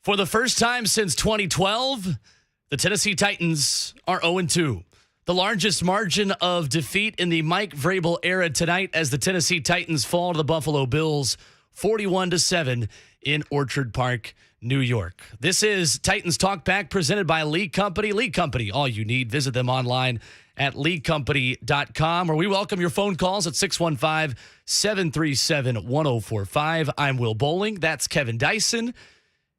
For the first time since 2012, the Tennessee Titans are 0-2. The largest margin of defeat in the Mike Vrabel era tonight as the Tennessee Titans fall to the Buffalo Bills 41-7 in Orchard Park, New York. This is Titans Talk Back presented by Lee Company. Lee Company, all you need. Visit them online at leecompany.com, where we welcome your phone calls at 615-737-1045. I'm Will Boling. That's Kevin Dyson.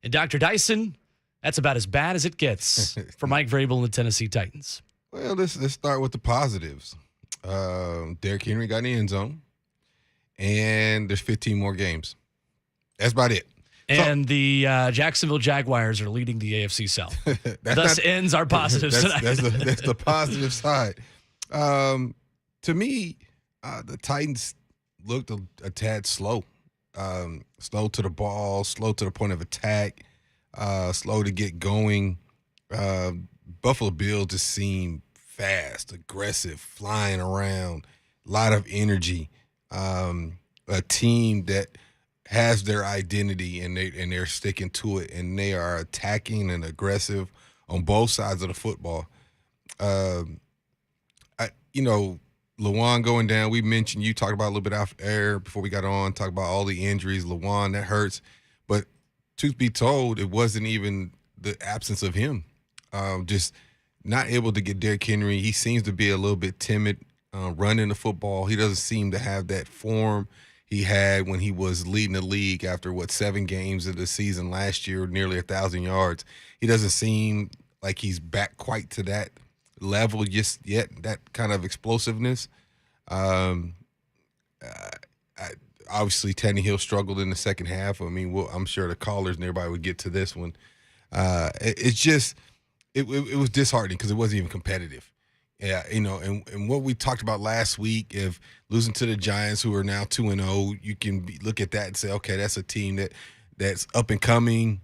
And Dr. Dyson, that's about as bad as it gets for Mike Vrabel and the Tennessee Titans. Well, let's start with the positives. Derrick Henry got in the end zone, and there's 15 more games. That's about it. And the Jacksonville Jaguars are leading the AFC South. Thus ends our positives tonight. That's the positive side. To me, the Titans looked a tad slow. Slow to the ball, slow to the point of attack, slow to get going. Buffalo Bills just seem fast, aggressive, flying around, a lot of energy. A team that has their identity and they're sticking to it, and they are attacking and aggressive on both sides of the football. Lawan going down, we mentioned, you talked about a little bit off air before we got on, talk about all the injuries. Lawan, that hurts. But truth be told, it wasn't even the absence of him. Just not able to get Derrick Henry. He seems to be a little bit timid running the football. He doesn't seem to have that form he had when he was leading the league after, 7 games of the season last year, nearly 1,000 yards. He doesn't seem like he's back quite to that level just yet, that kind of explosiveness. Obviously, Tannehill struggled in the second half. I mean, I'm sure the callers and everybody would get to this one. It was disheartening because it wasn't even competitive. Yeah, and what we talked about last week, if losing to the Giants, who are now 2-0, you can look at that and say, okay, that's a team that's up and coming.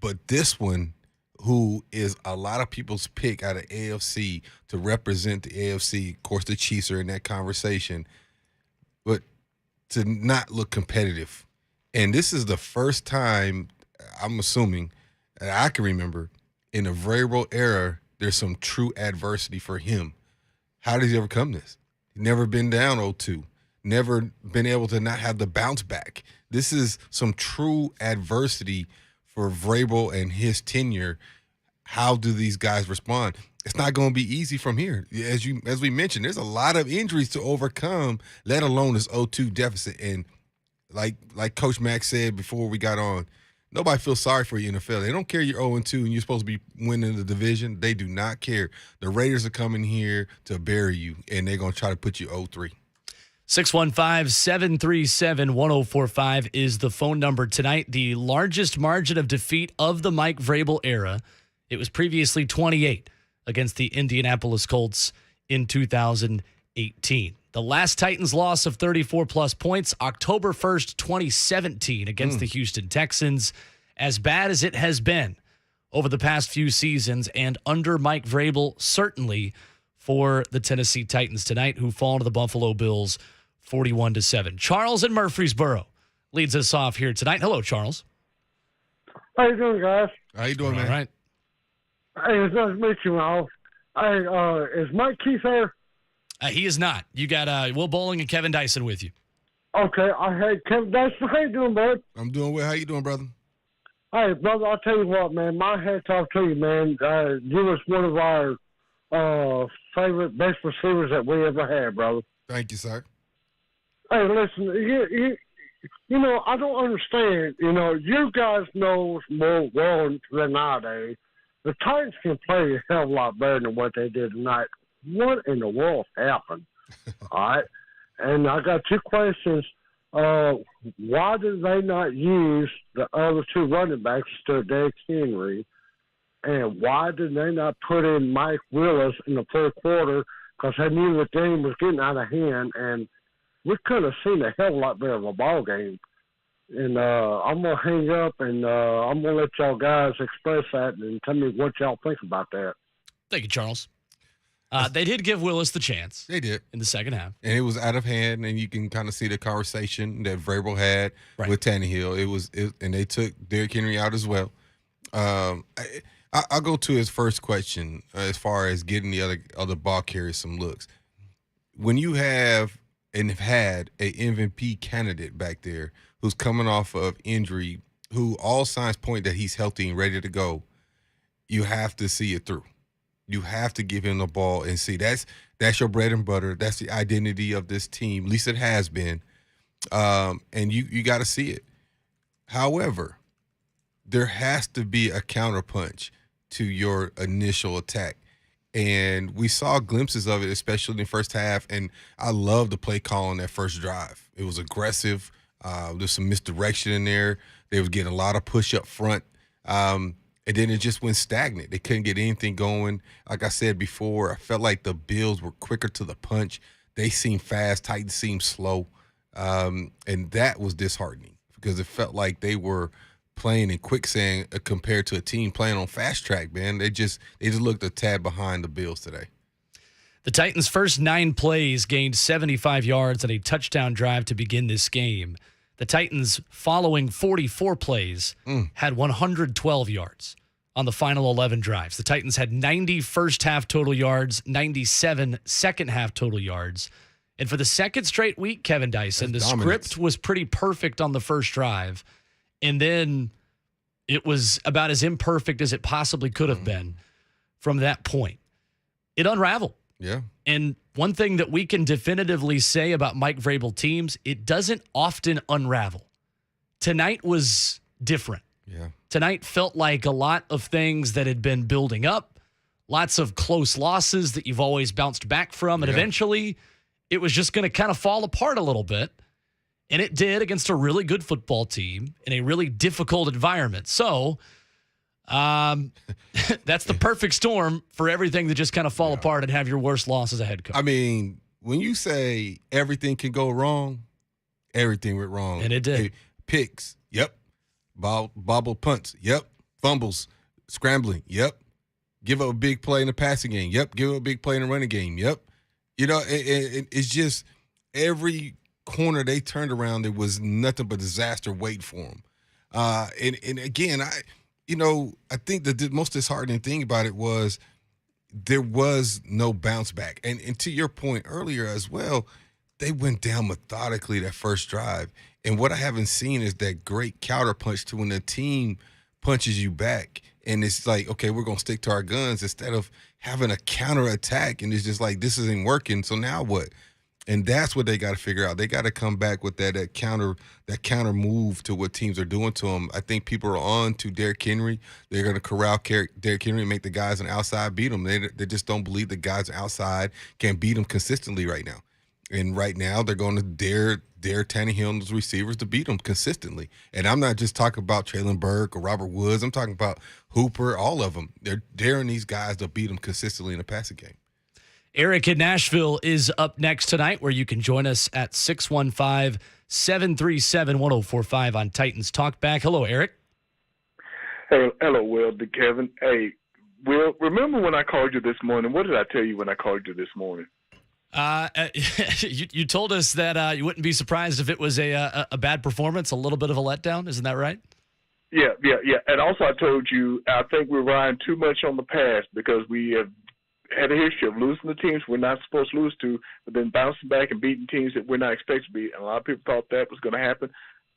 But this one, who is a lot of people's pick out of AFC to represent the AFC. Of course, the Chiefs are in that conversation. But to not look competitive. And this is the first time, I'm assuming, that I can remember, in the Vrabel era, there's some true adversity for him. How did he overcome this? Never been down 0-2. Never been able to not have the bounce back. This is some true adversity for Vrabel and his tenure. How do these guys respond? It's not going to be easy from here. As we mentioned, there's a lot of injuries to overcome, let alone this 0-2 deficit. And like Coach Mack said before we got on, nobody feels sorry for you in the NFL. They don't care you're 0-2 and you're supposed to be winning the division. They do not care. The Raiders are coming here to bury you, and they're going to try to put you 0-3. 615-737-1045 is the phone number tonight. The largest margin of defeat of the Mike Vrabel era. It was previously 28 against the Indianapolis Colts in 2018. The last Titans loss of 34-plus points, October 1st, 2017, against the Houston Texans. As bad as it has been over the past few seasons and under Mike Vrabel, certainly for the Tennessee Titans tonight, who fall to the Buffalo Bills 41-7. Charles in Murfreesboro leads us off here tonight. Hello, Charles. How you doing, guys? How you doing, man? All right. Hey, it's nice to meet you all. Hey, is Mike Keith there? He is not. You got Will Boling and Kevin Dyson with you. Okay, I had Kevin Dyson. How you doing, bud? I'm doing well. How you doing, brother? Hey, brother, I'll tell you what, man. My hat's off to you, man. You was one of our favorite, best receivers that we ever had, brother. Thank you, sir. Hey, listen, I don't understand. You guys know more well than I do. The Titans can play a hell of a lot better than what they did tonight. What in the world happened? All right. And I got 2 questions. Why did they not use the other 2 running backs instead of Derrick Henry? And why did they not put in Malik Willis in the 3rd quarter? Because they knew the game was getting out of hand, and we could have seen a hell of a lot better of a ball game. And I'm going to hang up, and I'm going to let y'all guys express that and tell me what y'all think about that. Thank you, Charles. They did give Willis the chance. They did. In the second half. And it was out of hand, and you can kind of see the conversation that Vrabel had with Tannehill. And they took Derrick Henry out as well. I'll go to his first question as far as getting the other ball carriers some looks. When you have and have had an MVP candidate back there who's coming off of injury, who all signs point that he's healthy and ready to go, you have to see it through. You have to give him the ball and see. That's your bread and butter. That's the identity of this team. At least it has been. And you got to see it. However, there has to be a counterpunch to your initial attack. And we saw glimpses of it, especially in the first half. And I love the play call on that first drive. It was aggressive. There's some misdirection in there. They was getting a lot of push up front. And then it just went stagnant. They couldn't get anything going. Like I said before, I felt like the Bills were quicker to the punch. They seemed fast. Titans seemed slow. And that was disheartening because it felt like they were playing in quicksand compared to a team playing on fast track, man. They just looked a tad behind the Bills today. The Titans' first 9 plays gained 75 yards and a touchdown drive to begin this game. The Titans, following 44 plays, had 112 yards on the final 11 drives. The Titans had 90 first-half total yards, 97 second-half total yards. And for the second straight week, Kevin Dyson, the script was pretty perfect on the first drive. And then it was about as imperfect as it possibly could have been from that point. It unraveled. Yeah. And one thing that we can definitively say about Mike Vrabel teams, it doesn't often unravel. Tonight was different. Yeah. Tonight felt like a lot of things that had been building up, lots of close losses that you've always bounced back from, and eventually it was just going to kind of fall apart a little bit. And it did against a really good football team in a really difficult environment. So that's the perfect storm for everything to just kind of fall apart and have your worst loss as a head coach. I mean, when you say everything can go wrong, everything went wrong. And it did. Hey, picks, yep. Bobble punts, yep. Fumbles, scrambling, yep. Give up a big play in the passing game, yep. Give up a big play in the running game, yep. You know, it's just every corner they turned around, there was nothing but disaster waiting for them. And again, I think the most disheartening thing about it was there was no bounce back. And to your point earlier as well, they went down methodically that first drive. And what I haven't seen is that great counterpunch to when the team punches you back. And it's like, okay, we're going to stick to our guns instead of having a counterattack. And it's just like, this isn't working. So now what? And that's what they got to figure out. They got to come back with that counter move to what teams are doing to them. I think people are on to Derrick Henry. They're going to corral Derrick Henry and make the guys on the outside beat them. They just don't believe the guys on the outside can beat them consistently right now. And right now they're going to dare Tannehill and those receivers to beat them consistently. And I'm not just talking about Traylon Burke or Robert Woods. I'm talking about Hooper, all of them. They're daring these guys to beat them consistently in the passing game. Eric in Nashville is up next tonight, where you can join us at 615-737-1045 on Titans Talkback. Hello, Eric. Hey, hello, Will, Kevin. Hey, Will, remember when I called you this morning? What did I tell you when I called you this morning? You told us that you wouldn't be surprised if it was a bad performance, a little bit of a letdown. Isn't that right? Yeah. And also I told you I think we're relying too much on the past because we have had a history of losing the teams we're not supposed to lose to, but then bouncing back and beating teams that we're not expected to beat. And a lot of people thought that was going to happen.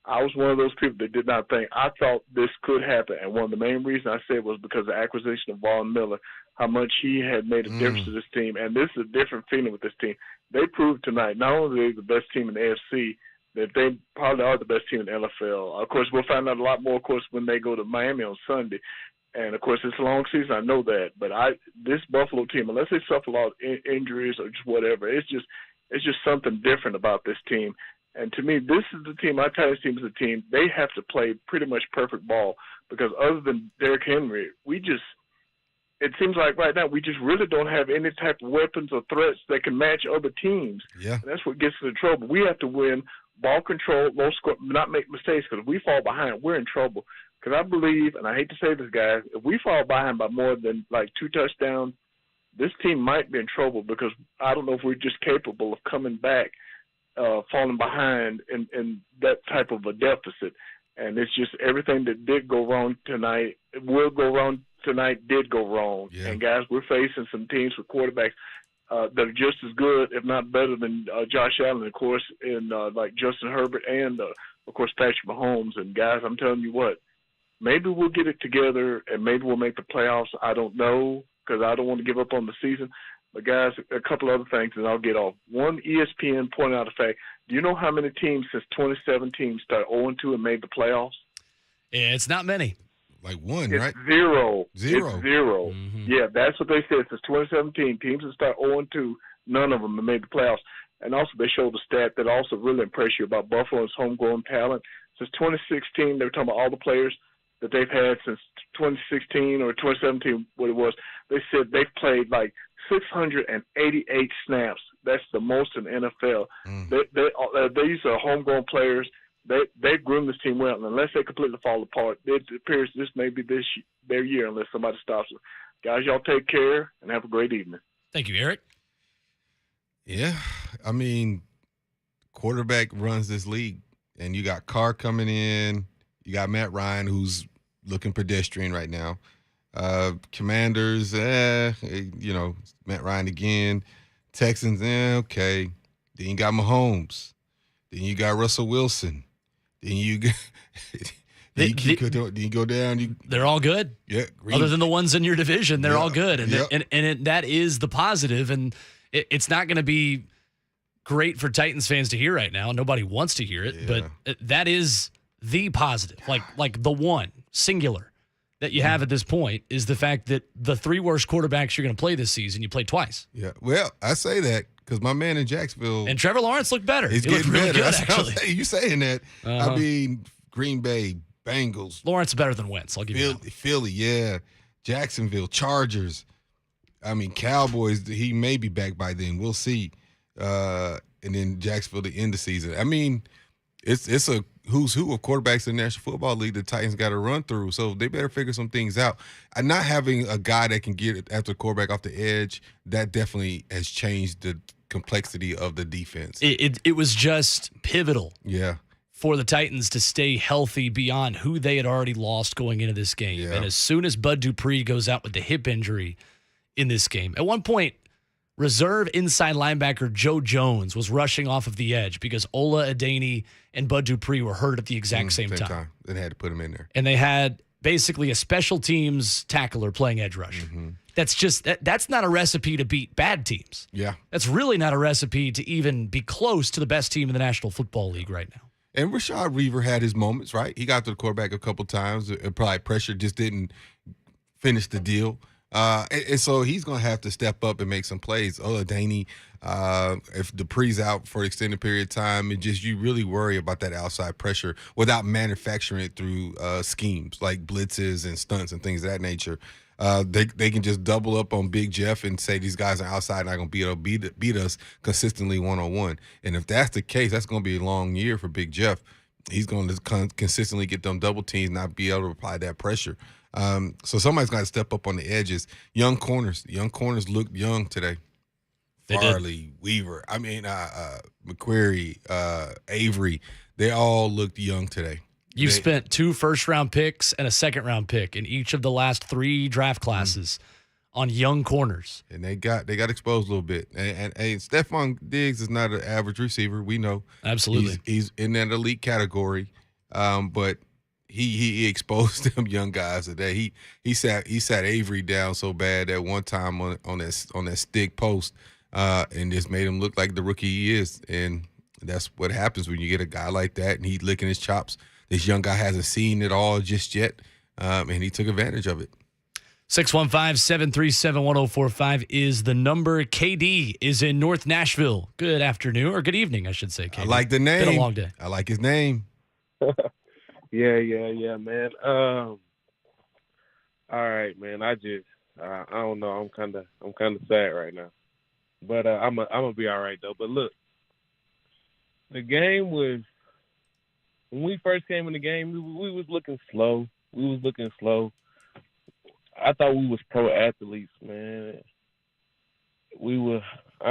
I was one of those people that did not think. I thought this could happen, and one of the main reasons I said was because of the acquisition of Von Miller, how much he had made a difference to this team. And this is a different feeling with this team. They proved tonight not only are they the best team in the AFC, that they probably are the best team in the NFL. Of course, we'll find out a lot more, of course, when they go to Miami on Sunday. And, of course, it's a long season. I know that. But this Buffalo team, unless they suffer a lot of injuries or just whatever, it's just something different about this team. And to me, this is the team. Our Titans team is a team. They have to play pretty much perfect ball because other than Derrick Henry, it seems like right now we just really don't have any type of weapons or threats that can match other teams. Yeah. And that's what gets us in trouble. We have to win ball control, low score, not make mistakes, because if we fall behind, we're in trouble. Because I believe, and I hate to say this, guys, if we fall behind by more than like 2 touchdowns, this team might be in trouble because I don't know if we're just capable of coming back, falling behind in that type of a deficit. And it's just everything that did go wrong tonight, will go wrong tonight, did go wrong. Yeah. And, guys, we're facing some teams with quarterbacks that are just as good, if not better, than Josh Allen, of course, and like Justin Herbert and, of course, Patrick Mahomes. And, guys, I'm telling you what, maybe we'll get it together and maybe we'll make the playoffs. I don't know because I don't want to give up on the season. But, guys, a couple other things, and I'll get off. One, ESPN pointed out the fact, do you know how many teams since 2017 started 0-2 and made the playoffs? Yeah, it's not many. Like one, It's right? zero. Zero. It's zero. Mm-hmm. Yeah, that's what they said. Since 2017, teams that start 0-2, none of them have made the playoffs. And also they showed a stat that also really impressed you about Buffalo's homegrown talent. Since 2016, they were talking about all the players that they've had since 2016 or 2017, what it was. They said they've played like 688 snaps. That's the most in the NFL. These are homegrown players. They've groomed this team well, and unless they completely fall apart, it appears this may be their year unless somebody stops them. Guys, y'all take care and have a great evening. Thank you, Eric. Yeah, I mean, quarterback runs this league, and you got Carr coming in. You got Matt Ryan, who's looking pedestrian right now. Commanders, Matt Ryan again. Texans, okay. Then you got Mahomes. Then you got Russell Wilson. Then you go down. They're all good. Yeah. Other than the ones in your division, they're all good. And Yep. that is the positive. And it's not going to be great for Titans fans to hear right now. Nobody wants to hear it, but that is the positive. Like the one, singular, that you have at this point is the fact that the three worst quarterbacks you're going to play this season, you played twice. Yeah. Well, I say that because my man in Jacksonville. And Trevor Lawrence looked better. He's He looked getting really better. good, That's what I'm actually. saying. You saying that. Uh-huh. I mean, Green Bay, Bengals. Lawrence is better than Wentz. I'll give you that. Philly, yeah. Jacksonville, Chargers. I mean, Cowboys, he may be back by then. We'll see. And then Jacksonville to end the season. I mean, it's a who's who of quarterbacks in the National Football League the Titans got to run through. So they better figure some things out. And not having a guy that can get after the quarterback off the edge, that definitely has changed the complexity of the defense. It was just pivotal. Yeah. For the Titans to stay healthy beyond who they had already lost going into this game. Yeah. And as soon as Bud Dupree goes out with the hip injury in this game, at one point, reserve inside linebacker Joe Jones was rushing off of the edge because Ola Adeni and Bud Dupree were hurt at the exact same time. They had to put him in there. And they had basically a special teams tackler playing edge rush. Mm-hmm. That's just that's not a recipe to beat bad teams. Yeah. That's really not a recipe to even be close to the best team in the National Football League right now. And Rashad Weaver had his moments, right? He got to the quarterback a couple times. Probably pressure just didn't finish the deal. And so he's going to have to step up and make some plays. Oladani, if Dupree's out for an extended period of time, you really worry about that outside pressure without manufacturing it through schemes like blitzes and stunts and things of that nature. They can just double up on Big Jeff and say these guys are outside not going to beat us consistently one-on-one. And if that's the case, that's going to be a long year for Big Jeff. He's going to consistently get them double teams, not be able to apply that pressure. So somebody's got to step up on the edges. Young corners looked young today. Farley, Weaver, McQuarrie, Avery, they all looked young today. You've spent 2 first-round picks and a second-round pick in each of the last 3 draft classes on young corners. And they got exposed a little bit. And Stephon Diggs is not an average receiver. We know. Absolutely. He's in that elite category. But he exposed them young guys today. He sat Avery down so bad that one time on that stick post and just made him look like the rookie he is. And that's what happens when you get a guy like that and he's licking his chops. This young guy hasn't seen it all just yet, and he took advantage of it. 615-737-1045 is the number. KD is in North Nashville. Good afternoon, or good evening, I should say, KD. I like the name. Been a long day. I like his name. Yeah, man. All right, man. I don't know. I'm kind of sad right now, but I'm gonna be all right though. But look, the game was. When we first came in the game, we was looking slow. I thought we was pro athletes, man.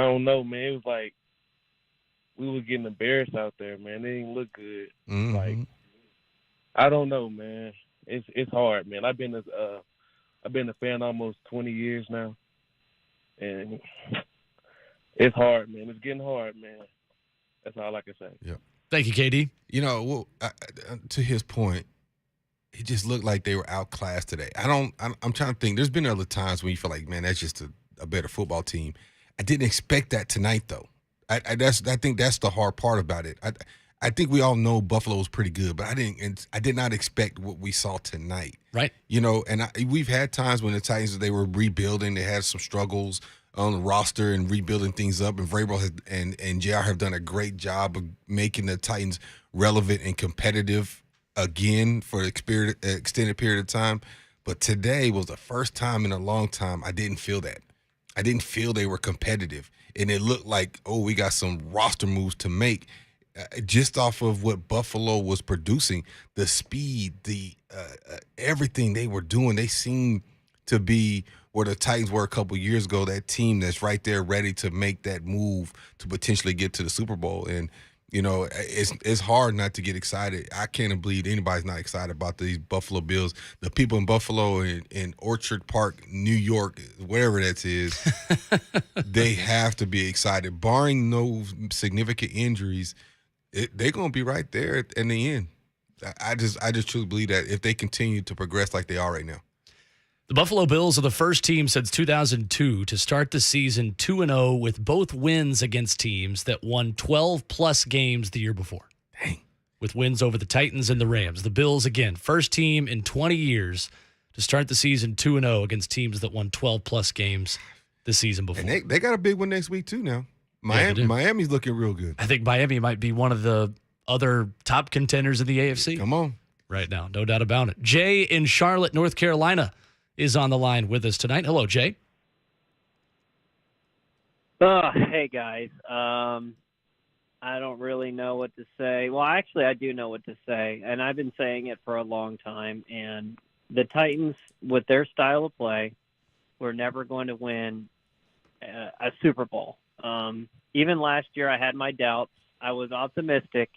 don't know, man. It was like we were getting embarrassed out there, man. It didn't look good. Mm-hmm. Like, I don't know, man. It's hard, man. I've been a fan almost 20 years now, and it's hard, man. It's getting hard, man. That's all I can say. Yeah. Thank you, KD. You know, well, to his point, it just looked like they were outclassed today. I'm trying to think. There's been other times when you feel like, man, that's just a better football team. I didn't expect that tonight, though. I think that's the hard part about it. I think we all know Buffalo was pretty good, but I did not expect what we saw tonight. Right. You know, and we've had times when the Titans, they were rebuilding, they had some struggles on the roster and rebuilding things up, and Vrabel and JR have done a great job of making the Titans relevant and competitive again for an extended period of time. But today was the first time in a long time I didn't feel that. I didn't feel they were competitive. And it looked like, we got some roster moves to make just off of what Buffalo was producing. The speed, the everything they were doing, they seemed to be where the Titans were a couple years ago, that team that's right there ready to make that move to potentially get to the Super Bowl. And, you know, it's hard not to get excited. I can't believe anybody's not excited about these Buffalo Bills. The people in Buffalo and in Orchard Park, New York, whatever that is, they have to be excited. Barring no significant injuries, they're going to be right there in the end. I just truly believe that if they continue to progress like they are right now. The Buffalo Bills are the first team since 2002 to start the season 2-0 with both wins against teams that won 12-plus games the year before. Dang. With wins over the Titans and the Rams. The Bills, again, first team in 20 years to start the season 2-0 against teams that won 12-plus games the season before. And they got a big one next week, too, now. Yeah, Miami's looking real good. I think Miami might be one of the other top contenders in the AFC. Come on. Right now, no doubt about it. Jay in Charlotte, North Carolina is on the line with us tonight. Hello, Jay. Hey, guys. I don't really know what to say. Well, actually, I do know what to say, and I've been saying it for a long time. And the Titans, with their style of play, were never going to win a Super Bowl. Even last year, I had my doubts. I was optimistic.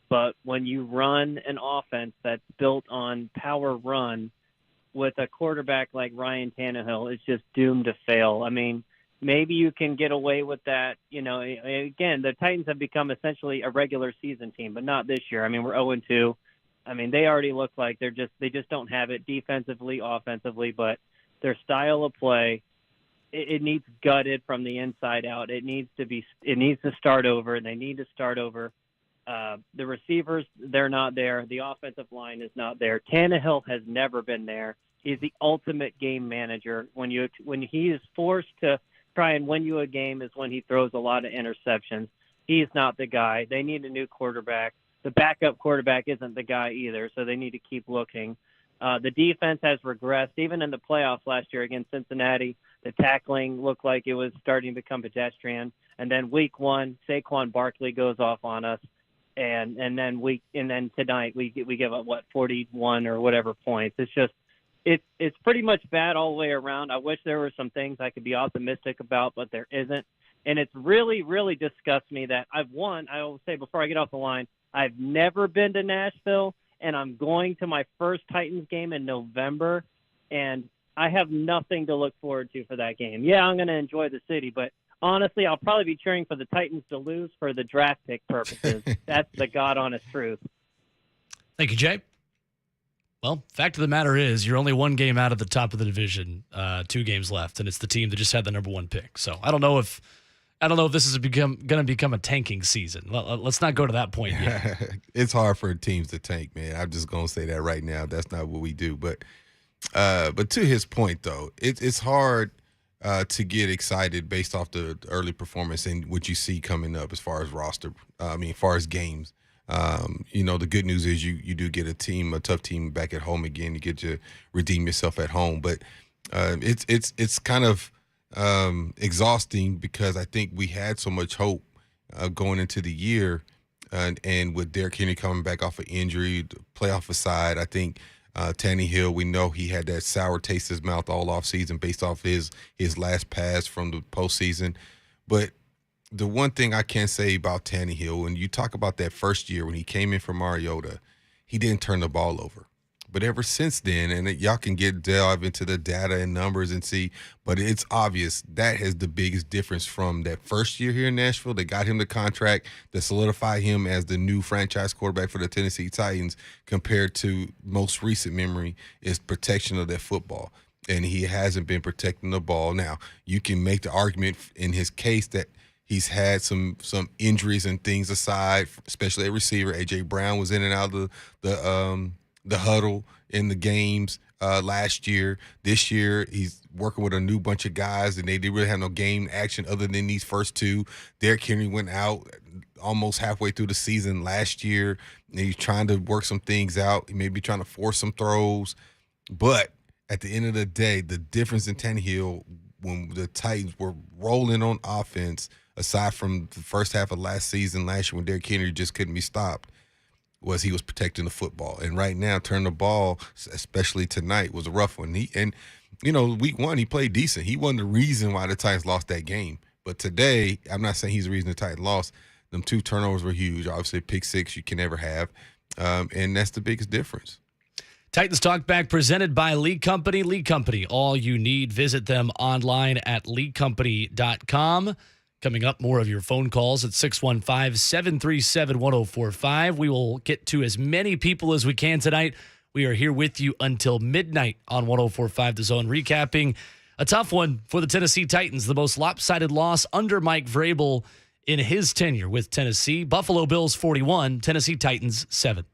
But when you run an offense that's built on power run, with a quarterback like Ryan Tannehill, it's just doomed to fail. I mean, maybe you can get away with that. You know, again, the Titans have become essentially a regular season team, but not this year. I mean, we're 0-2. I mean, they already look like they just don't have it defensively, offensively, but their style of play, it needs gutted from the inside out. It needs to start over. They need to start over. The receivers, they're not there. The offensive line is not there. Tannehill has never been there. He's the ultimate game manager. When he is forced to try and win you a game is when he throws a lot of interceptions. He's not the guy. They need a new quarterback. The backup quarterback isn't the guy either, so they need to keep looking. The defense has regressed. Even in the playoffs last year against Cincinnati, the tackling looked like it was starting to become pedestrian. And then week one, Saquon Barkley goes off on us. And then tonight we give up 41 or whatever points. It's just it's pretty much bad all the way around. I wish there were some things I could be optimistic about, but there isn't. And it's really, really disgusts me that I will say before I get off the line, I've never been to Nashville, and I'm going to my first Titans game in November, and I have nothing to look forward to for that game. Yeah, I'm going to enjoy the city, but honestly, I'll probably be cheering for the Titans to lose for the draft pick purposes. That's the God-honest truth. Thank you, Jay. Well, fact of the matter is you're only one game out of the top of the division, 2 games left, and it's the team that just had the number 1 pick. So I don't know if this is going to become a tanking season. Let's not go to that point yet. It's hard for teams to tank, man. I'm just going to say that right now. That's not what we do. But to his point, though, it's hard to get excited based off the early performance and what you see coming up as far as roster. As far as games. The good news is you do get a tough team back at home again. You get to redeem yourself at home, but it's kind of exhausting because I think we had so much hope going into the year, and with Derrick Henry coming back off of injury, the playoff aside, I think Tannehill, we know he had that sour taste in his mouth all off season based off his last pass from the postseason. But the one thing I can say about Tannehill, when you talk about that first year when he came in from Mariota, he didn't turn the ball over. But ever since then, and y'all can delve into the data and numbers and see, but it's obvious that has the biggest difference from that first year here in Nashville that got him the contract that solidified him as the new franchise quarterback for the Tennessee Titans compared to most recent memory is protection of that football. And he hasn't been protecting the ball. Now, you can make the argument in his case that he's had some injuries and things aside, especially at receiver. A.J. Brown was in and out of the huddle in the games last year. This year, he's working with a new bunch of guys, and they didn't really have no game action other than these first two. Derrick Henry went out almost halfway through the season last year, and he's trying to work some things out. He may be trying to force some throws. But at the end of the day, the difference in Tannehill when the Titans were rolling on offense, aside from the first half of last season, last year when Derrick Henry just couldn't be stopped, was he was protecting the football. And right now, turning the ball, especially tonight, was a rough one. Week one, he played decent. He wasn't the reason why the Titans lost that game. But today, I'm not saying he's the reason the Titans lost. Them 2 turnovers were huge. Obviously, pick 6 you can never have. And that's the biggest difference. Titans Talk Back presented by Lee Company. Lee Company, all you need. Visit them online at leecompany.com. Coming up, more of your phone calls at 615-737-1045. We will get to as many people as we can tonight. We are here with you until midnight on 1045 The Zone, recapping a tough one for the Tennessee Titans, the most lopsided loss under Mike Vrabel in his tenure with Tennessee. Buffalo Bills 41, Tennessee Titans 7.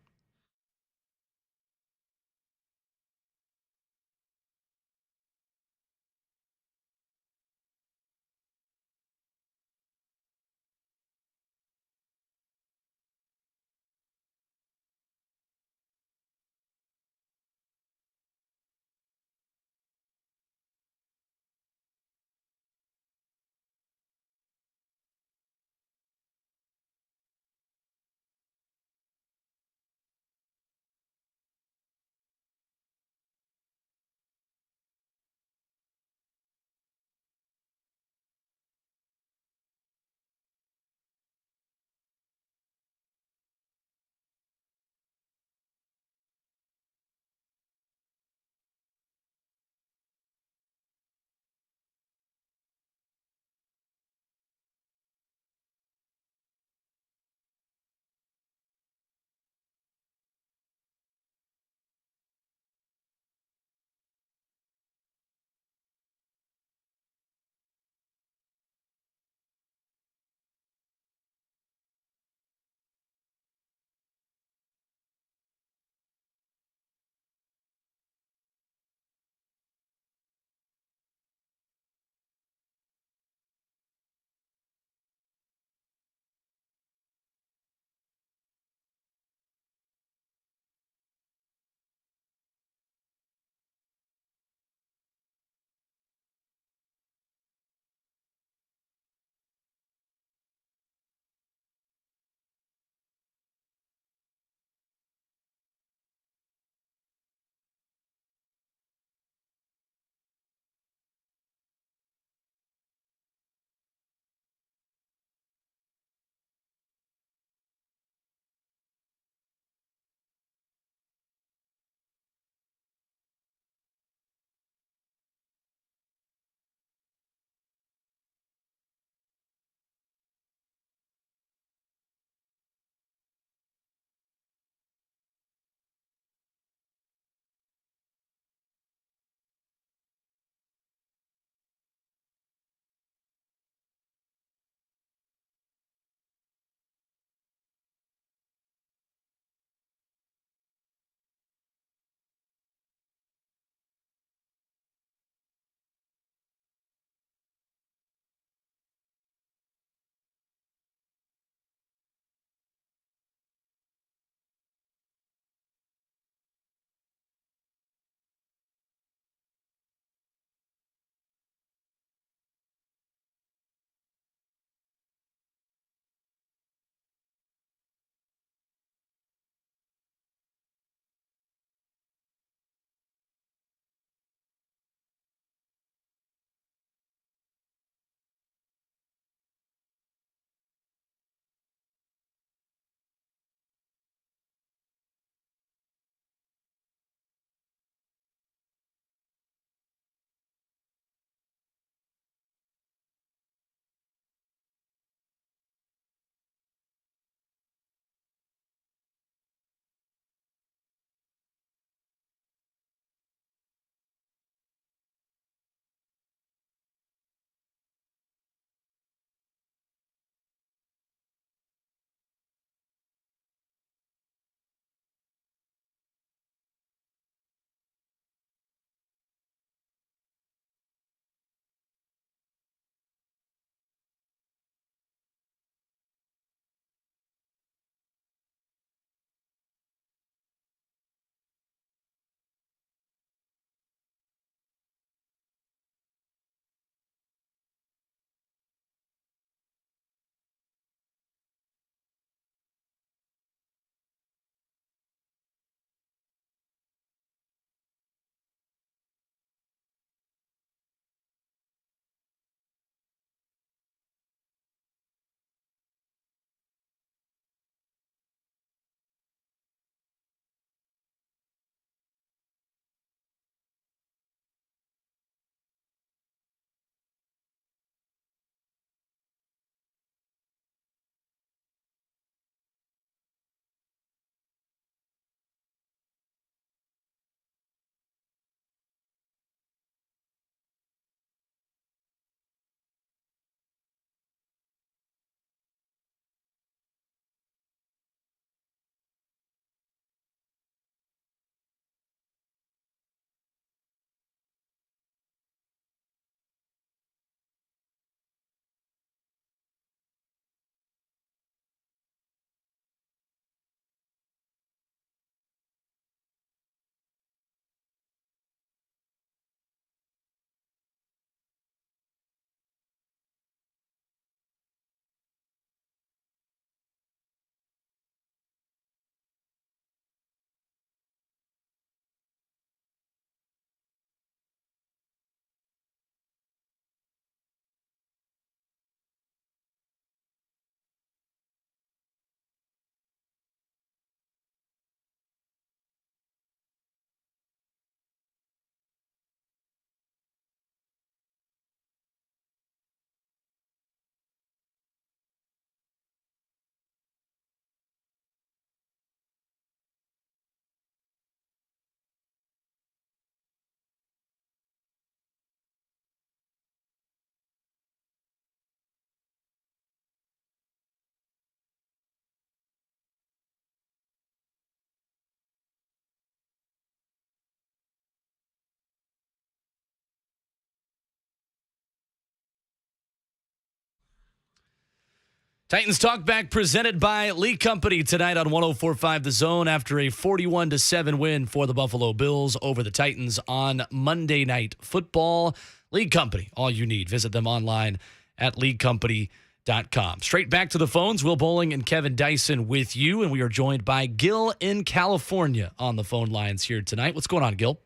Titans Talk Back presented by Lee Company tonight on 104.5 The Zone after a 41-7 win for the Buffalo Bills over the Titans on Monday Night Football. Lee Company, all you need. Visit them online at leaguecompany.com. Straight back to the phones. Will Boling and Kevin Dyson with you, and we are joined by Gil in California on the phone lines here tonight. What's going on, Gil?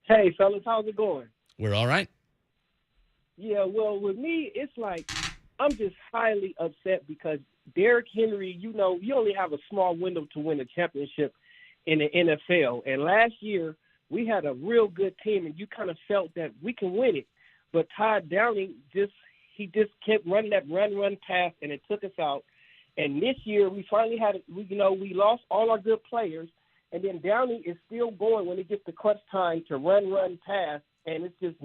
Hey, fellas, how's it going? We're all right. Yeah, well, with me, it's like I'm just highly upset because Derrick Henry, you only have a small window to win a championship in the NFL. And last year, we had a real good team, and you kind of felt that we can win it. But Todd Downing just kept running that run pass, and it took us out. And this year, we finally we lost all our good players, and then Downing is still going when it gets to crunch time to run pass, and it's just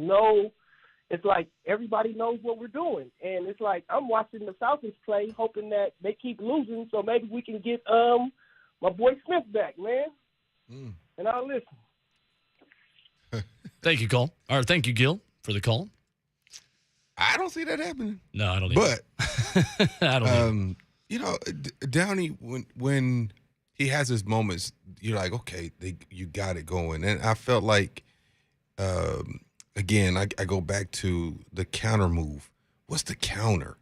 it's like everybody knows what we're doing. And it's like I'm watching the Falcons play, hoping that they keep losing so maybe we can get my boy Smith back, man. And I'll listen. Thank you, Thank you, Gil, for the call. I don't see that happening. No, I don't either. But I don't Downey, when he has his moments, you're like, okay, you got it going. And I felt like, again, I go back to the counter move. What's the counter?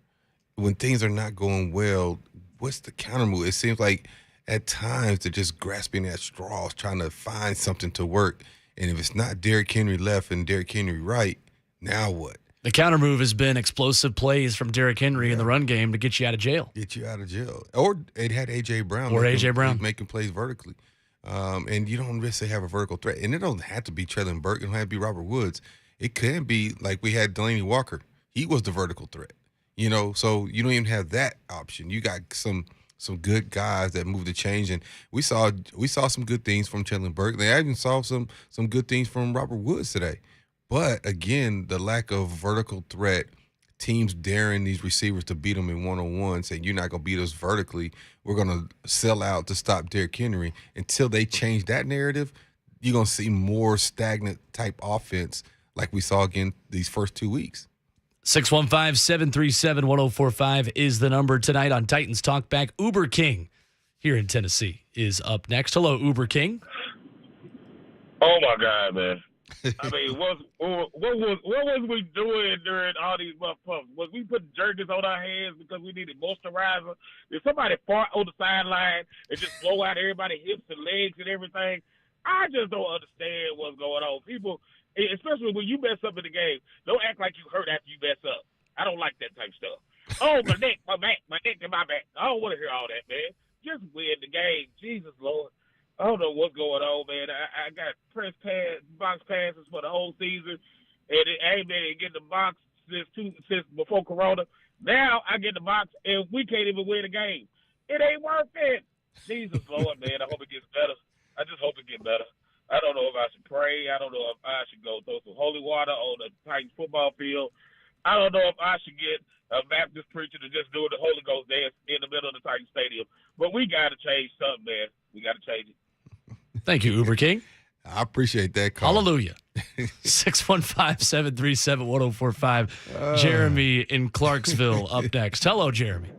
When things are not going well, what's the counter move? It seems like at times they're just grasping at straws, trying to find something to work. And if it's not Derrick Henry left and Derrick Henry right, now what? The counter move has been explosive plays from Derrick Henry in the run game to get you out of jail. Or it had A.J. Brown. Making plays vertically. And you don't necessarily have a vertical threat. And it don't have to be Treylon Burke. It don't have to be Robert Woods. It can be like we had Delaney Walker. He was the vertical threat. So you don't even have that option. You got some good guys that move the change. And we saw some good things from Treylon Burke. I even saw some good things from Robert Woods today. But, again, the lack of vertical threat, teams daring these receivers to beat them in one-on-one, saying you're not going to beat us vertically. We're going to sell out to stop Derrick Henry. Until they change that narrative, you're going to see more stagnant-type offense like we saw again these first 2 weeks. 615-737-1045 is the number tonight on Titans Talk Back. Uber King here in Tennessee is up next. Hello, Uber King. Oh, my God, man. I mean, what was we doing during all these month pumps? Was we putting jerseys on our hands because we needed moisturizer? Did somebody fart on the sideline and just blow out everybody's hips and legs and everything? I just don't understand what's going on. People, especially when you mess up in the game, don't act like you hurt after you mess up. I don't like that type of stuff. Oh, my neck, my back, my neck and my back. I don't want to hear all that, man. Just win the game. Jesus, Lord. I don't know what's going on, man. I got box passes for the whole season, and I ain't been getting the box since before Corona. Now I get the box, and we can't even win a game. It ain't worth it. Jesus, Lord, man. I hope it gets better. I just hope it gets better. I don't know if I should pray. I don't know if I should go throw some holy water on the Titans football field. I don't know if I should get a Baptist preacher to just do the Holy Ghost dance in the middle of the Titans stadium. But we got to change something, man. We got to change it. Thank you, Uber King. I appreciate that call. Hallelujah. 615-737-1045. Jeremy in Clarksville up next. Hello, Jeremy.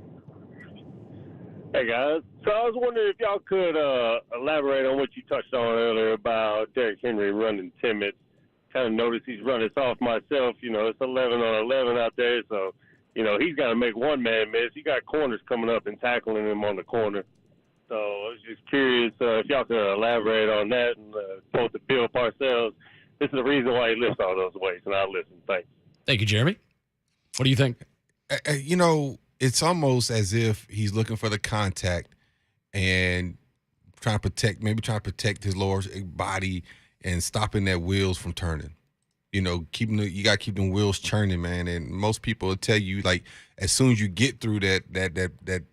Hey, guys. So I was wondering if y'all could elaborate on what you touched on earlier about Derrick Henry running timid. Kind of noticed he's running soft myself. It's 11 on 11 out there, so, he's got to make one man miss. He got corners coming up and tackling him on the corner. So I was just curious if y'all could elaborate on that and quote the Bill Parcells. This is the reason why he lifts all those weights, and I'll listen. Thanks. Thank you, Jeremy. What do you think? It's almost as if he's looking for the contact and trying to protect his lower body and stopping that wheels from turning. You got to keep them wheels churning, man. And most people will tell you, like, as soon as you get through that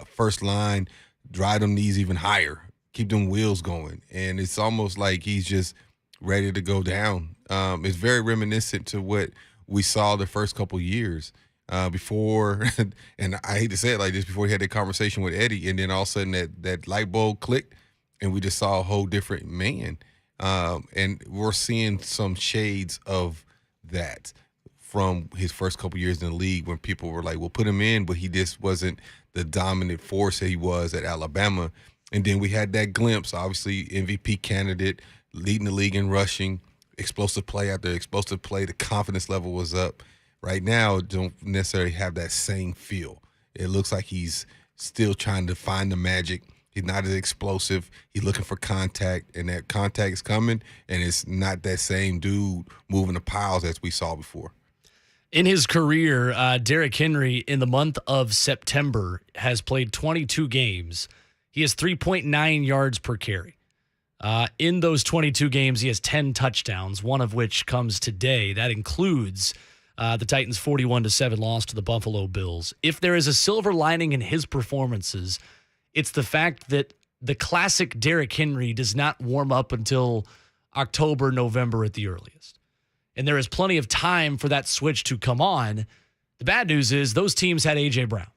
first line, drive them knees even higher, keep them wheels going. And it's almost like he's just ready to go down. It's very reminiscent to what we saw the first couple years before, and I hate to say it like this, before he had that conversation with Eddie, and then all of a sudden that light bulb clicked, and we just saw a whole different man. And we're seeing some shades of that from his first couple years in the league when people were like, "We'll put him in," but he just wasn't the dominant force that he was at Alabama. And then we had that glimpse, obviously MVP candidate, leading the league in rushing, explosive play after explosive play. The confidence level was up. Right now, don't necessarily have that same feel. It looks like he's still trying to find the magic. He's not as explosive. He's looking for contact, and that contact is coming, and it's not that same dude moving the piles as we saw before. In his career, Derrick Henry, in the month of September, has played 22 games. He has 3.9 yards per carry. In those 22 games, he has 10 touchdowns, one of which comes today. That includes the Titans' 41-7 loss to the Buffalo Bills. If there is a silver lining in his performances, it's the fact that the classic Derrick Henry does not warm up until October, November at the earliest. And there is plenty of time for that switch to come on. The bad news is those teams had A.J. Brown.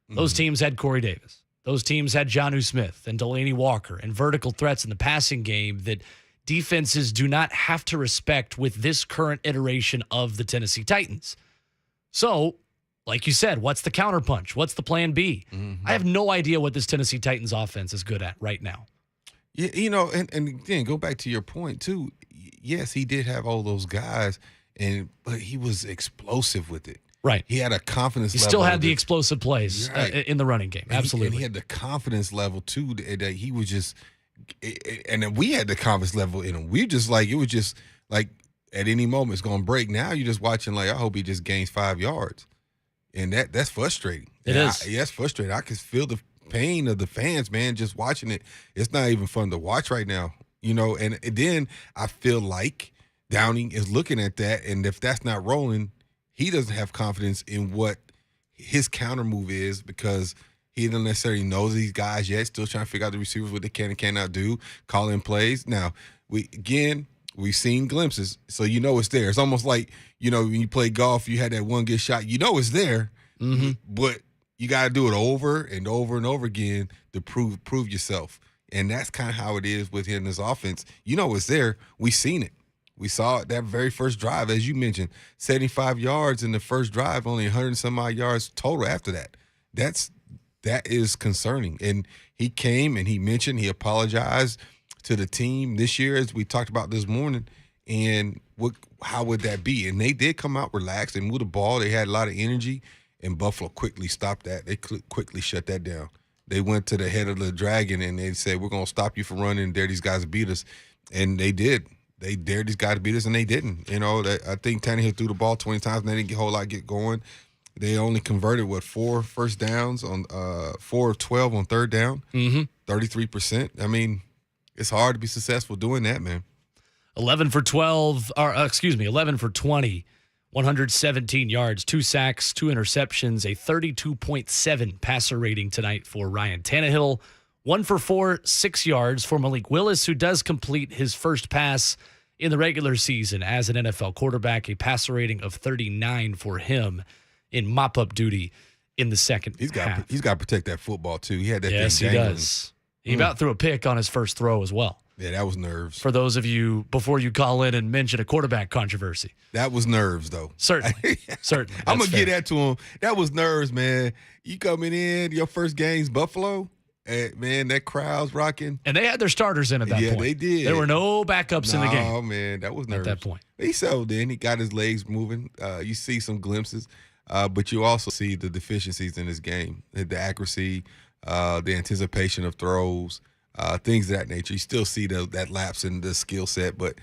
Those teams had Corey Davis. Those teams had Jonnu Smith and Delaney Walker and vertical threats in the passing game that defenses do not have to respect with this current iteration of the Tennessee Titans. So, like you said, what's the counterpunch? What's the plan B? I have no idea what this Tennessee Titans offense is good at right now. Yeah, and again, go back to your point too. Yes, he did have all those guys, but he was explosive with it. Right. He had a confidence level. He still had the explosive plays in the running game. Absolutely. And he had the confidence level too that he was just and then we had the confidence level in him. We just like, it was just like at any moment it's going to break. Now you're just watching like, I hope he just gains 5 yards. And that's frustrating. It is. That's frustrating. I can feel the pain of the fans, man, just watching it. It's not even fun to watch right now, and then I feel like Downing is looking at that, and if that's not rolling, he doesn't have confidence in what his counter move is because he doesn't necessarily know these guys yet. Still trying to figure out the receivers, what they can and cannot do, call in plays. Now, we've seen glimpses, so it's there. It's almost like, when you play golf, you had that one good shot. It's there, but you got to do it over and over and over again to prove yourself. And that's kind of how it is with him in his offense. It's there. We've seen it. We saw it that very first drive, as you mentioned, 75 yards in the first drive, only 100 and some odd yards total after that. That is concerning. And he came and he mentioned, he apologized to the team this year, as we talked about this morning. And how would that be? And they did come out relaxed and move the ball. They had a lot of energy, and Buffalo quickly stopped that. They quickly shut that down. They went to the head of the dragon and they said, we're going to stop you from running. Dare these guys to beat us. And they did. They dared these guys to beat us, and they didn't. I think Tannehill threw the ball 20 times, and they didn't get a whole lot get going. They only converted, 4 first downs on 4 of 12 on third down, 33%. I mean, it's hard to be successful doing that, man. 11 for 20, 117 yards, 2 sacks, 2 interceptions, a 32.7 passer rating tonight for Ryan Tannehill. 1 for 4, 6 yards for Malik Willis, who does complete his first pass in the regular season as an NFL quarterback, a passer rating of 39 for him in mop-up duty in the second half. He's got to protect that football, too. He had that thing dangling. Yes, he does. He about threw a pick on his first throw as well. Yeah, that was nerves. For those of you, before you call in and mention a quarterback controversy. That was nerves, though. Certainly. I'm going to get that to him. That was nerves, man. You coming in, your first game's Buffalo. Man, that crowd's rocking. And they had their starters in at that point. Yeah, they did. There were no backups in the game. Oh, man, that was nerves. At that point. He settled in. He got his legs moving. You see some glimpses, but you also see the deficiencies in his game, the accuracy, the anticipation of throws, things of that nature. You still see that lapse in the skill set, but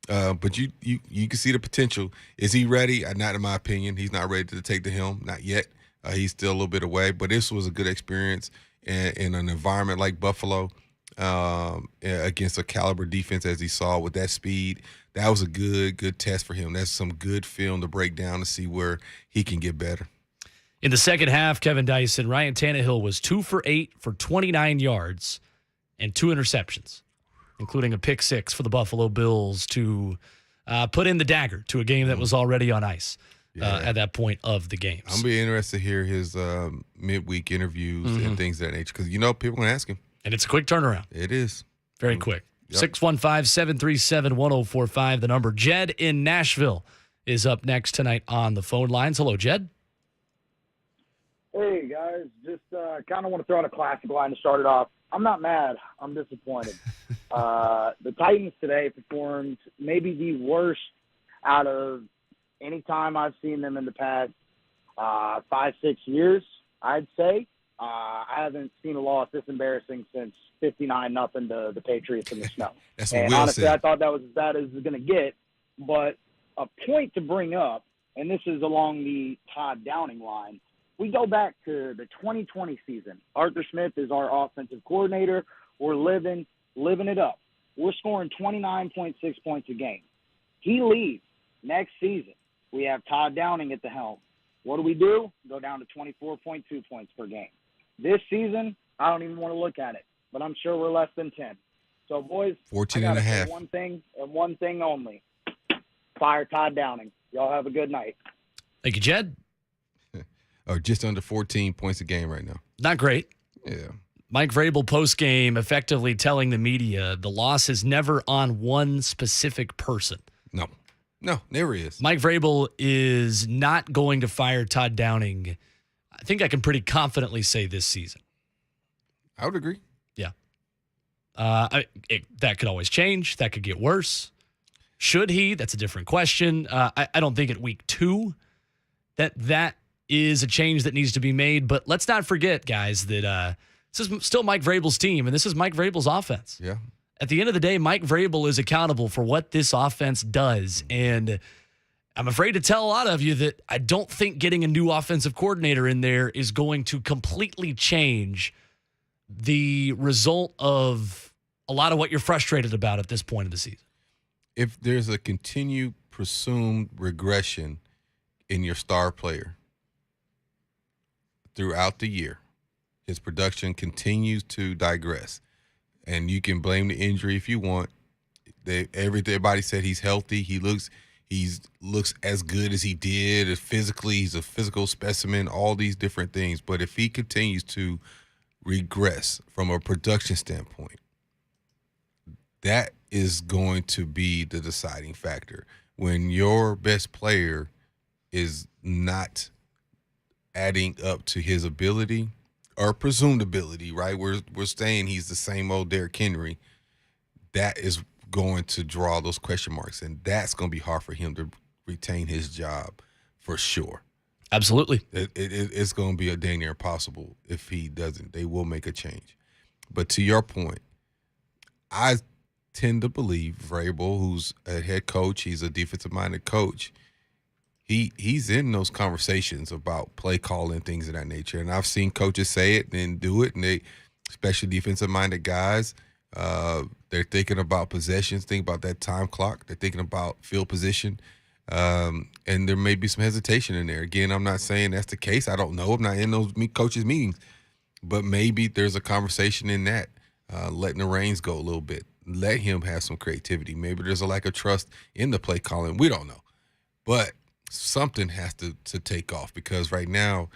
you can see the potential. Is he ready? Not in my opinion. He's not ready to take the helm. Not yet. He's still a little bit away, but this was a good experience in an environment like Buffalo against a caliber defense as he saw with that speed. That was a good test for him. That's some good film to break down to see where he can get better. In the second half, Kevin Dyson, Ryan Tannehill was 2 for 8 for 29 yards and 2 interceptions, including a pick 6 for the Buffalo Bills to put in the dagger to a game that was already on ice. At that point of the games. I'm be interested to hear his midweek interviews and things of that nature because people are going to ask him. And it's a quick turnaround. It is. Very quick. Yep. 615-737-1045, the number. Jed in Nashville is up next tonight on the phone lines. Hello, Jed. Hey, guys. Just kind of want to throw out a classic line to start it off. I'm not mad. I'm disappointed. The Titans today performed maybe the worst out of any time I've seen them in the past 5-6 years, I'd say. I haven't seen a loss this embarrassing since 59-0 to the Patriots in the snow. That's what And Will honestly, said. I thought that was as bad as it was going to get. But a point to bring up, and this is along the Todd Downing line, we go back to the 2020 season. Arthur Smith is our offensive coordinator. We're living it up. We're scoring 29.6 points a game. He leaves next season. We have Todd Downing at the helm. What do? Go down to 24.2 points per game. This season, I don't even want to look at it, but I'm sure we're less than 10. So, boys, 14 I and a gotta say half. one thing and one thing only. Fire Todd Downing. Y'all have a good night. Thank you, Jed. Or just under 14 points a game right now. Not great. Yeah. Mike Vrabel postgame effectively telling the media the loss is never on one specific person. No, never is. Mike Vrabel is not going to fire Todd Downing. I think I can pretty confidently say this season. I would agree. Yeah. That could always change. That could get worse. Should he? That's a different question. I don't think at week 2 that is a change that needs to be made. But let's not forget, guys, that this is still Mike Vrabel's team, and this is Mike Vrabel's offense. Yeah. At the end of the day, Mike Vrabel is accountable for what this offense does. And I'm afraid to tell a lot of you that I don't think getting a new offensive coordinator in there is going to completely change the result of a lot of what you're frustrated about at this point of the season. If there's a continued presumed regression in your star player throughout the year, his production continues to digress. And you can blame the injury if you want. Everybody said he's healthy. He looks as good as he did. Physically, he's a physical specimen, all these different things. But if he continues to regress from a production standpoint, that is going to be the deciding factor. When your best player is not adding up to his ability, or presumed ability, right? We're saying he's the same old Derrick Henry. That is going to draw those question marks, and that's going to be hard for him to retain his job for sure. Absolutely. It's going to be a dang near impossible if he doesn't. They will make a change. But to your point, I tend to believe Vrabel, who's a head coach, he's a defensive-minded coach, He's in those conversations about play calling, things of that nature. And I've seen coaches say it and do it, and they, especially defensive-minded guys, they're thinking about possessions, thinking about that time clock. They're thinking about field position, and there may be some hesitation in there. Again, I'm not saying that's the case. I don't know. I'm not in those coaches' meetings. But maybe there's a conversation in that, letting the reins go a little bit. Let him have some creativity. Maybe there's a lack of trust in the play calling. We don't know. But something has to take off, because right now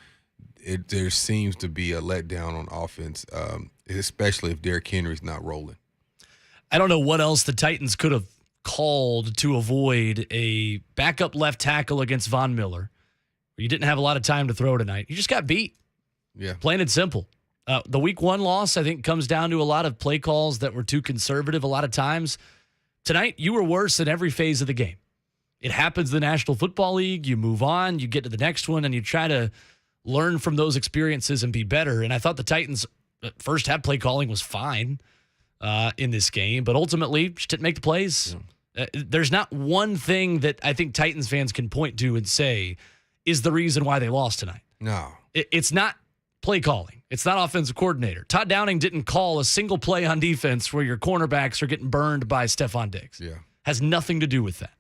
there seems to be a letdown on offense, especially if Derrick Henry's not rolling. I don't know what else the Titans could have called to avoid a backup left tackle against Von Miller. You didn't have a lot of time to throw tonight. You just got beat. Yeah. Plain and simple. The week 1 loss, I think, comes down to a lot of play calls that were too conservative a lot of times. Tonight, you were worse in every phase of the game. It happens in the National Football League. You move on, you get to the next one, and you try to learn from those experiences and be better. And I thought the Titans' first half play calling was fine in this game, but ultimately just didn't make the plays. Yeah. There's not one thing that I think Titans fans can point to and say is the reason why they lost tonight. No. It's not play calling. It's not offensive coordinator. Todd Downing didn't call a single play on defense where your cornerbacks are getting burned by Stephon Diggs. Yeah. Has nothing to do with that.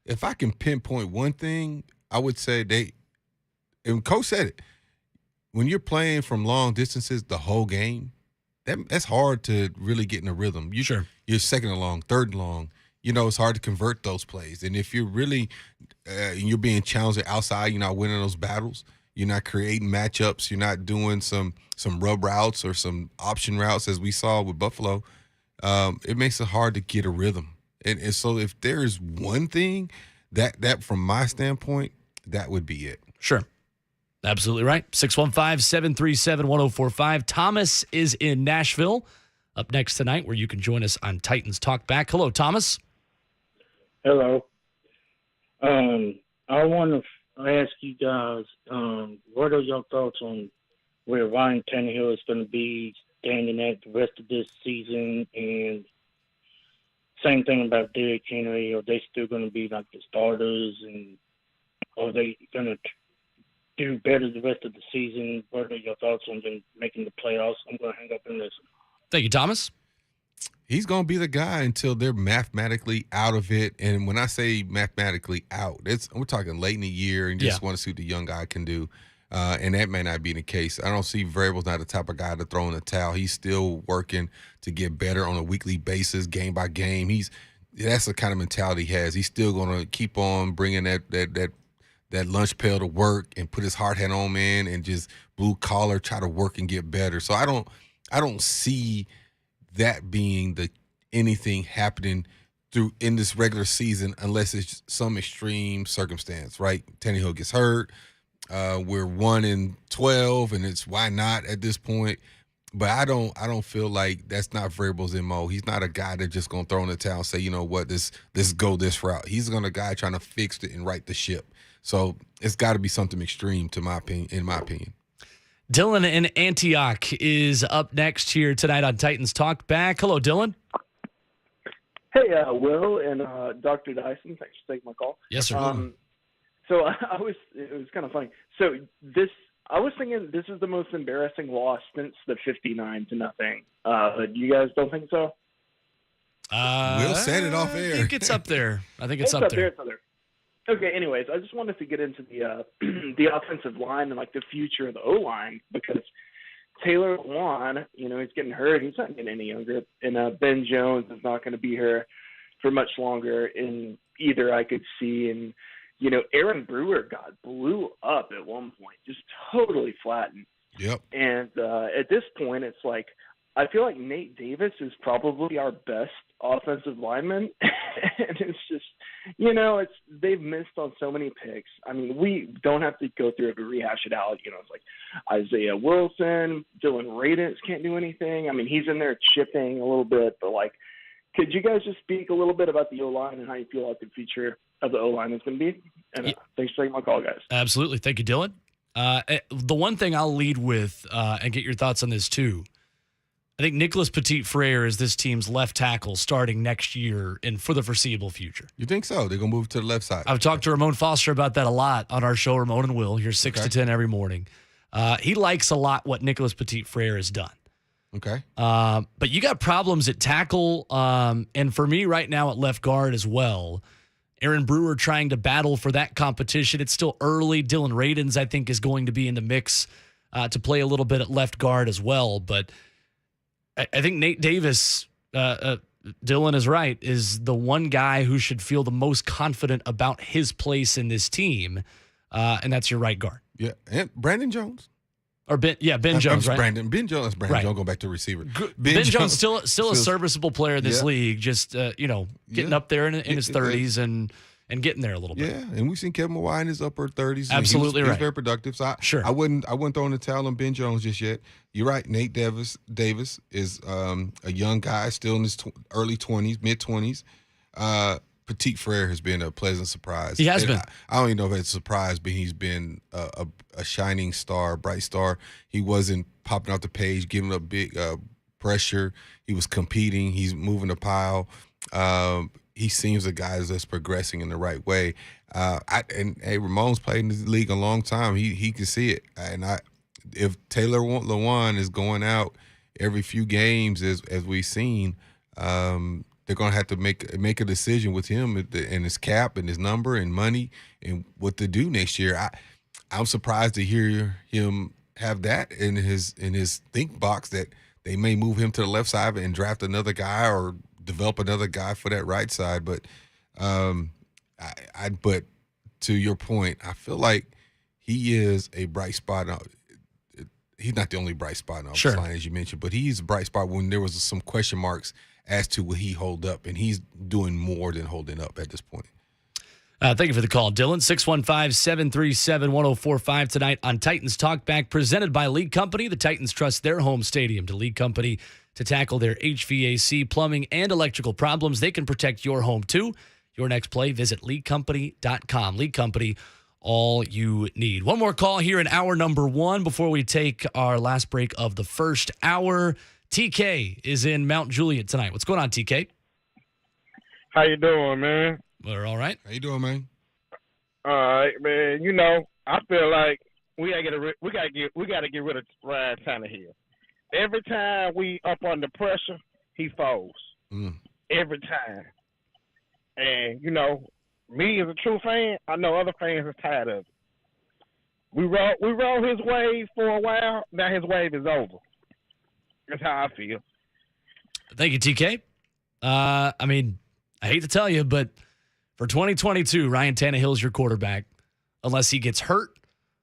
If I can pinpoint one thing, I would say and Coach said it, when you're playing from long distances the whole game, that's hard to really get in a rhythm. You're second and long, third and long. It's hard to convert those plays. And if you're really you're being challenged outside, you're not winning those battles, you're not creating matchups, you're not doing some rub routes or some option routes as we saw with Buffalo, it makes it hard to get a rhythm. And so if there's one thing that from my standpoint, that would be it. Sure. Absolutely right. 615-737-1045. Thomas is in Nashville up next tonight, where you can join us on Titans Talk Back. Hello, Thomas. Hello. I want to ask you guys, what are your thoughts on where Ryan Tannehill is going to be standing at the rest of this season? And same thing about Derrick Henry. Are they still going to be like the starters? And are they going to do better the rest of the season? What are your thoughts on them making the playoffs? I'm going to hang up and listen. Thank you, Thomas. He's going to be the guy until they're mathematically out of it. And when I say mathematically out, we're talking late in the year and just want to see what the young guy can do. And that may not be the case. I don't see Vrabel's not the type of guy to throw in the towel. He's still working to get better on a weekly basis, game by game. That's the kind of mentality he has. He's still going to keep on bringing that lunch pail to work and put his hard hat on, man, and just blue collar, try to work and get better. So I don't see that being anything happening in this regular season unless it's some extreme circumstance, right? Tannehill gets hurt. We're 1-12, and it's why not at this point. But I don't feel like that's not Vrabel's MO. He's not a guy that's just gonna throw in the towel and say, you know what, let's go this route. He's gonna guy trying to fix it and right the ship. So it's got to be something extreme, in my opinion. Dylan in Antioch is up next here tonight on Titans Talk Back. Hello, Dylan. Hey, Will and Dr. Dyson, thanks for taking my call. Yes, sir. So it was kind of funny. So I was thinking this is the most embarrassing loss since the 59-0. But you guys don't think so? We'll set it off air. I think it's up there. It's up there. It's up there. Okay, anyways, I just wanted to get into the offensive line and, like, the future of the O-line because Taylor Lewan, he's getting hurt. He's not getting any younger. And Ben Jones is not going to be here for much longer in either, I could see. And, Aaron Brewer blew up at one point, just totally flattened. Yep. And at this point, it's like I feel like Nate Davis is probably our best offensive lineman. And it's just, they've missed on so many picks. I mean, we don't have to go through it and rehash it out. It's like Isaiah Wilson, Dylan Raditz can't do anything. I mean, he's in there chipping a little bit, but could you guys just speak a little bit about the O-line and how you feel like the future of the O-line is going to be? And thanks for taking my call, guys. Absolutely. Thank you, Dylan. The one thing I'll lead with and get your thoughts on this too, I think Nicholas Petit-Frere is this team's left tackle starting next year and for the foreseeable future. You think so? They're going to move to the left side. I've talked to Ramon Foster about that a lot on our show, Ramon and Will, here 6 to 10 every morning. He likes a lot what Nicholas Petit-Frere has done. Okay. But you got problems at tackle, and for me right now at left guard as well. Aaron Brewer trying to battle for that competition. It's still early. Dylan Radins, I think, is going to be in the mix to play a little bit at left guard as well. But I think Nate Davis, Dylan is right, is the one guy who should feel the most confident about his place in this team, and that's your right guard. Yeah, and Brandon Jones. Or Ben Jones, right? Ben Jones, Jones going back to receiver. Ben Jones still a serviceable player in this league, just getting up there in his 30s and getting there a little bit. Yeah, and we've seen Kevin Mawai in his upper 30s. Absolutely He's right. very productive. So I wouldn't throw in the towel on Ben Jones just yet. You're right. Nate Davis is a young guy, still in his early 20s, mid 20s. Petit-Frere has been a pleasant surprise. He has been. I don't even know if it's a surprise, but he's been a shining star, bright star. He wasn't popping off the page, giving up big pressure. He was competing. He's moving the pile. He seems a guy that's progressing in the right way. Ramon's played in this league a long time. He can see it. And if Taylor Lewan is going out every few games as we've seen, they're going to have to make a decision with him and his cap and his number and money and what to do next year. I'm surprised to hear him have that in his think box that they may move him to the left side and draft another guy or develop another guy for that right side. But but to your point, I feel like he is a bright spot. He's not the only bright spot on the line, as you mentioned, but he's a bright spot when there was some question marks as to will he hold up, and he's doing more than holding up at this point. Thank you for the call, Dylan. 615-737-1045 tonight on Titans Talk Back, presented by League Company. The Titans trust their home stadium to League Company to tackle their HVAC, plumbing, and electrical problems. They can protect your home, too. Your next play, visit LeagueCompany.com. League Company, all you need. One more call here in hour number 1 before we take our last break of the first hour. TK is in Mount Juliet tonight. What's going on, TK? How you doing, man? We're all right. How you doing, man? All right, man. You know, I feel like we gotta get rid of Ryan Tannehill. Every time we up under pressure, he falls. Every time. And you know, me as a true fan, I know other fans are tired of it. We rode his wave for a while. Now his wave is over. That's how I feel. Thank you, TK. I mean, I hate to tell you, but for 2022, Ryan Tannehill is your quarterback, unless he gets hurt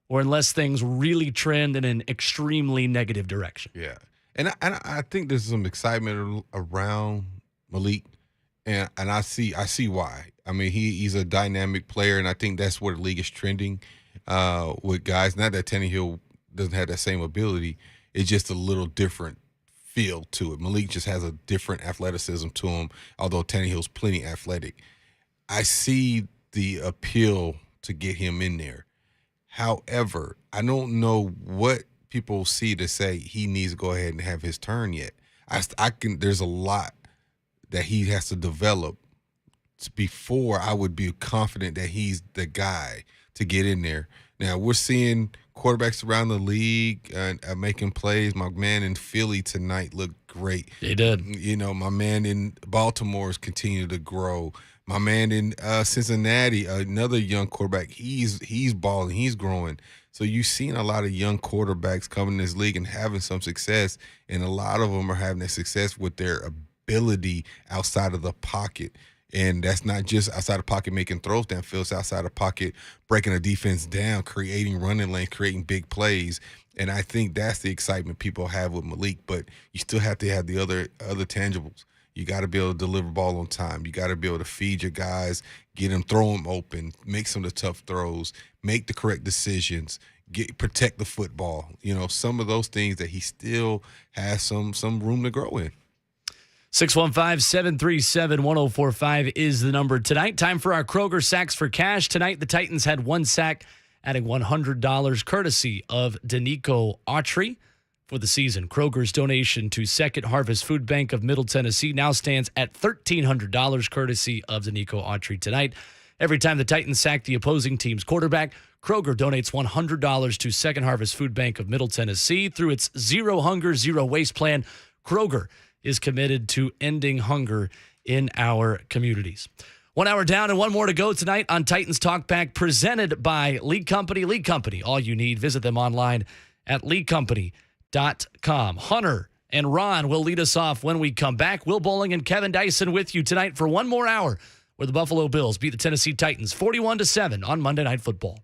or unless things really trend in an extremely negative direction. Yeah, and I think there's some excitement around Malik, and I see why. I mean, he's a dynamic player, and I think that's where the league is trending with guys. Not that Tannehill doesn't have that same ability; it's just a little different feel to it. Malik just has a different athleticism to him, although Tannehill's plenty athletic. I see the appeal to get him in there. However, I don't know what people see to say he needs to go ahead and have his turn yet. There's a lot that he has to develop before I would be confident that he's the guy to get in there. Now, we're seeing quarterbacks around the league making plays. My man in Philly tonight looked great. They did. You know, my man in Baltimore is continuing to grow. My man in Cincinnati, another young quarterback, he's balling, he's growing. So you've seen a lot of young quarterbacks coming in this league and having some success, and a lot of them are having that success with their ability outside of the pocket. And that's not just outside the pocket making throws downfield, it's outside the pocket breaking a defense down, creating running lanes, creating big plays. And I think that's the excitement people have with Malik. But you still have to have the other tangibles. You got to be able to deliver ball on time. You got to be able to feed your guys, throw them open, make some of the tough throws, make the correct decisions, protect the football. You know, some of those things that he still has some room to grow in. 615-737-1045 is the number tonight. Time for our Kroger Sacks for Cash. Tonight, the Titans had one sack, adding $100 courtesy of Danico Autry for the season. Kroger's donation to Second Harvest Food Bank of Middle Tennessee now stands at $1,300 courtesy of Danico Autry tonight. Every time the Titans sack the opposing team's quarterback, Kroger donates $100 to Second Harvest Food Bank of Middle Tennessee. Through its Zero Hunger, Zero Waste plan, Kroger is committed to ending hunger in our communities. 1 hour down and one more to go tonight on Titans Talk Back, presented by League Company. League Company, all you need. Visit them online at leaguecompany.com. Hunter and Ron will lead us off when we come back. Will Boling and Kevin Dyson with you tonight for one more hour, where the Buffalo Bills beat the Tennessee Titans 41-7 on Monday Night Football.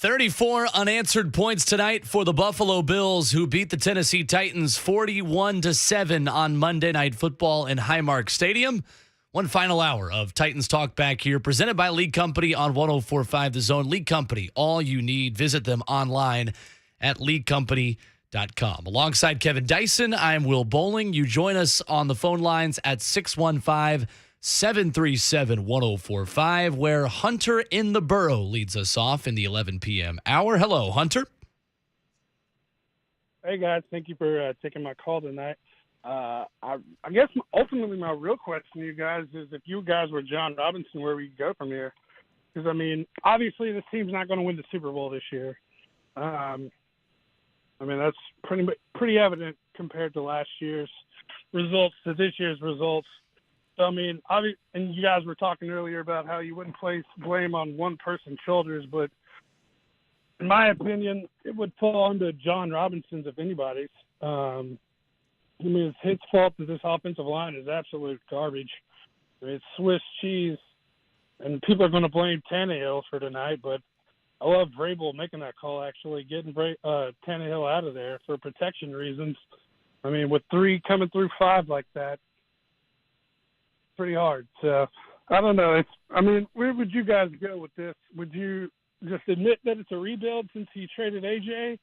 34 unanswered points tonight for the Buffalo Bills, who beat the Tennessee Titans 41-7 on Monday Night Football in Highmark Stadium. One final hour of Titans Talk back here, presented by League Company on 104.5 The Zone. League Company, all you need. Visit them online at leaguecompany.com. Alongside Kevin Dyson, I'm Will Boling. You join us on the phone lines at 615-737-1045, where Hunter in the Borough leads us off in the 11 p.m. hour. Hello, Hunter. Hey, guys. Thank you for taking my call tonight. I guess ultimately my real question to you guys is, if you guys were John Robinson, where we go from here? Because, I mean, obviously this team's not going to win the Super Bowl this year. I mean, that's pretty evident compared to last year's results to this year's results. So, I mean, and you guys were talking earlier about how you wouldn't place blame on one person's shoulders, but in my opinion, it would fall onto John Robinson's, if anybody's. I mean, it's his fault that this offensive line is absolute garbage. I mean, it's Swiss cheese, and people are going to blame Tannehill for tonight, but I love Vrabel making that call, actually, getting Tannehill out of there for protection reasons. I mean, with 3 coming through 5 like that, pretty hard. So, I don't know. Where would you guys go with this? Would you just admit that it's a rebuild since you traded AJ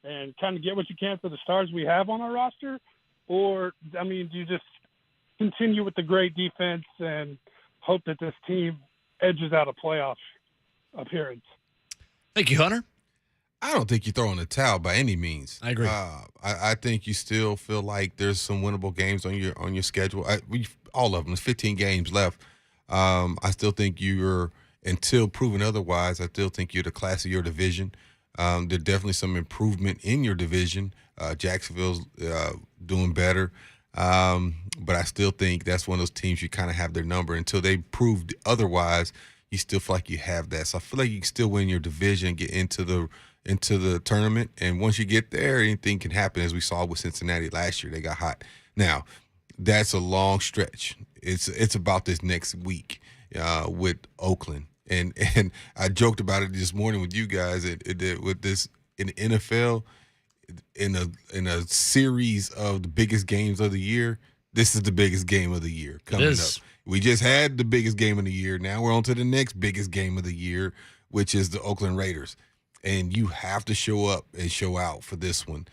and kind of get what you can for the stars we have on our roster? Or, I mean, do you just continue with the great defense and hope that this team edges out a playoff appearance? Thank you, Hunter. I don't think you throw in the towel by any means. I agree. I think you still feel like there's some winnable games on your schedule. All of them. There's 15 games left. I still think you're, until proven otherwise, I still think you're the class of your division. There's definitely some improvement in your division. Jacksonville's doing better. But I still think that's one of those teams you kind of have their number. Until they proved otherwise, you still feel like you have that. So I feel like you can still win your division, get into the tournament. And once you get there, anything can happen, as we saw with Cincinnati last year. They got hot. Now, that's a long stretch. It's about this next week with Oakland. And I joked about it this morning with you guys with this in the NFL, in a series of the biggest games of the year. This is the biggest game of the year coming up. We just had the biggest game of the year. Now we're on to the next biggest game of the year, which is the Oakland Raiders. And you have to show up and show out for this one.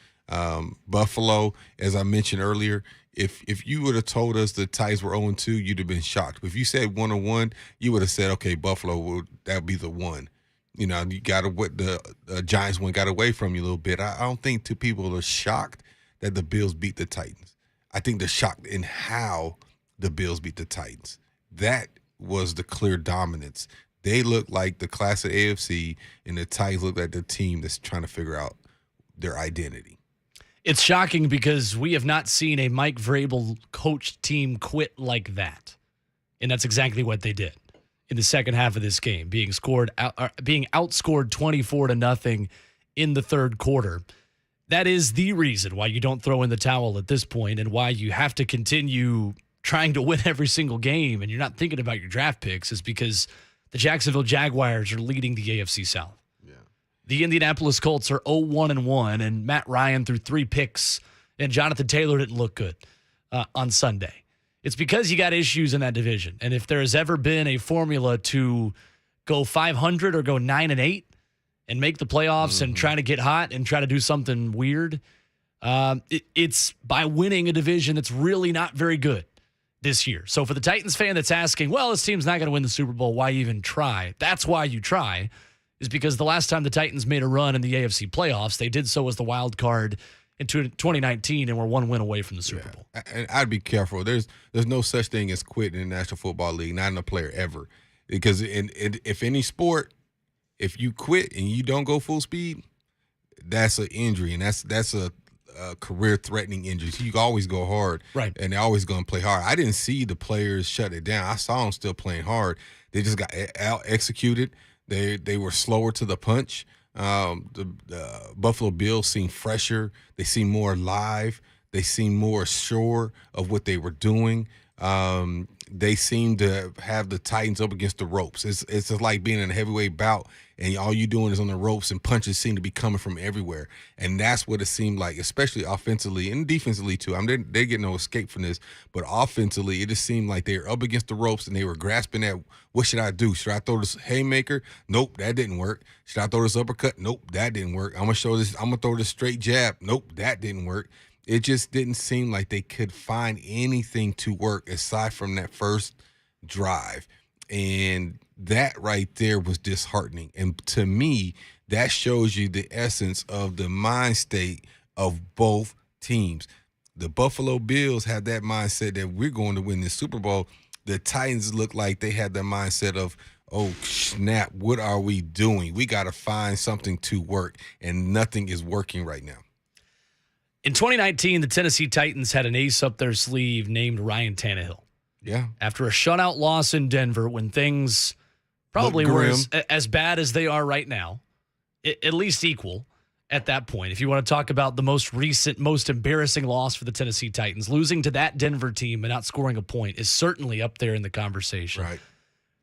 Buffalo, as I mentioned earlier, if you would have told us the Titans were 0-2, you'd have been shocked. But if you said 1-1, you would have said, okay, Buffalo, that would be the one. You know, you got the Giants one got away from you a little bit. I don't think two people are shocked that the Bills beat the Titans. I think they're shocked in how the Bills beat the Titans. That was the clear dominance. They look like the class of AFC, and the Titans look like the team that's trying to figure out their identity. It's shocking because we have not seen a Mike Vrabel coached team quit like that. And that's exactly what they did in the second half of this game, being outscored 24-0 in the third quarter. That is the reason why you don't throw in the towel at this point, and why you have to continue trying to win every single game and you're not thinking about your draft picks, is because the Jacksonville Jaguars are leading the AFC South. The Indianapolis Colts are 0-1-1, and Matt Ryan threw 3 picks, and Jonathan Taylor didn't look good on Sunday. It's because you got issues in that division. And if there has ever been a formula to go 500 or go 9-8 and make the playoffs and try to get hot and try to do something weird, it's by winning a division that's really not very good this year. So for the Titans fan that's asking, well, this team's not going to win the Super Bowl, why even try? That's why you try. Is because the last time the Titans made a run in the AFC playoffs, they did so as the wild card in 2019 and were 1 win away from the Super Bowl. And I'd be careful. There's no such thing as quitting in the National Football League, not in a player ever. Because if any sport, if you quit and you don't go full speed, that's an injury, and that's a career-threatening injury. So you can always go hard, right? And they're always going to play hard. I didn't see the players shut it down. I saw them still playing hard. They just got out-executed. They were slower to the punch. The Buffalo Bills seemed fresher. They seemed more alive. They seemed more sure of what they were doing. They seem to have the Titans up against the ropes. It's just like being in a heavyweight bout, and all you're doing is on the ropes, and punches seem to be coming from everywhere. And that's what it seemed like, especially offensively and defensively too. I mean, they get no escape from this, but offensively, it just seemed like they were up against the ropes and they were grasping at, what should I do? Should I throw this haymaker? Nope, that didn't work. Should I throw this uppercut? Nope, that didn't work. I'm gonna throw this straight jab. Nope, that didn't work. It just didn't seem like they could find anything to work aside from that first drive. And that right there was disheartening. And to me, that shows you the essence of the mind state of both teams. The Buffalo Bills had that mindset that we're going to win this Super Bowl. The Titans look like they had the mindset of, oh, snap, what are we doing? We got to find something to work, and nothing is working right now. In 2019, the Tennessee Titans had an ace up their sleeve named Ryan Tannehill. Yeah. After a shutout loss in Denver, when things probably were as bad as they are right now, at least equal at that point. If you want to talk about the most recent, most embarrassing loss for the Tennessee Titans, losing to that Denver team and not scoring a point is certainly up there in the conversation. Right.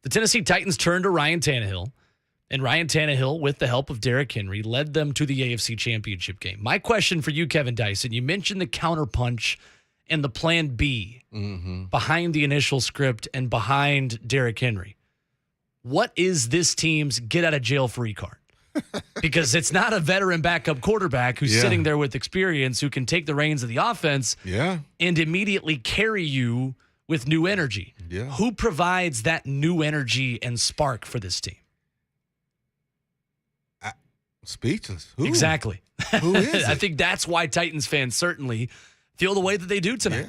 The Tennessee Titans turned to Ryan Tannehill. And Ryan Tannehill, with the help of Derrick Henry, led them to the AFC Championship game. My question for you, Kevin Dyson, you mentioned the counterpunch and the plan B behind the initial script and behind Derrick Henry. What is this team's get-out-of-jail-free card? Because it's not a veteran backup quarterback who's sitting there with experience who can take the reins of the offense and immediately carry you with new energy. Yeah. Who provides that new energy and spark for this team? Speechless. Who? Exactly. Who is it? I think that's why Titans fans certainly feel the way that they do tonight.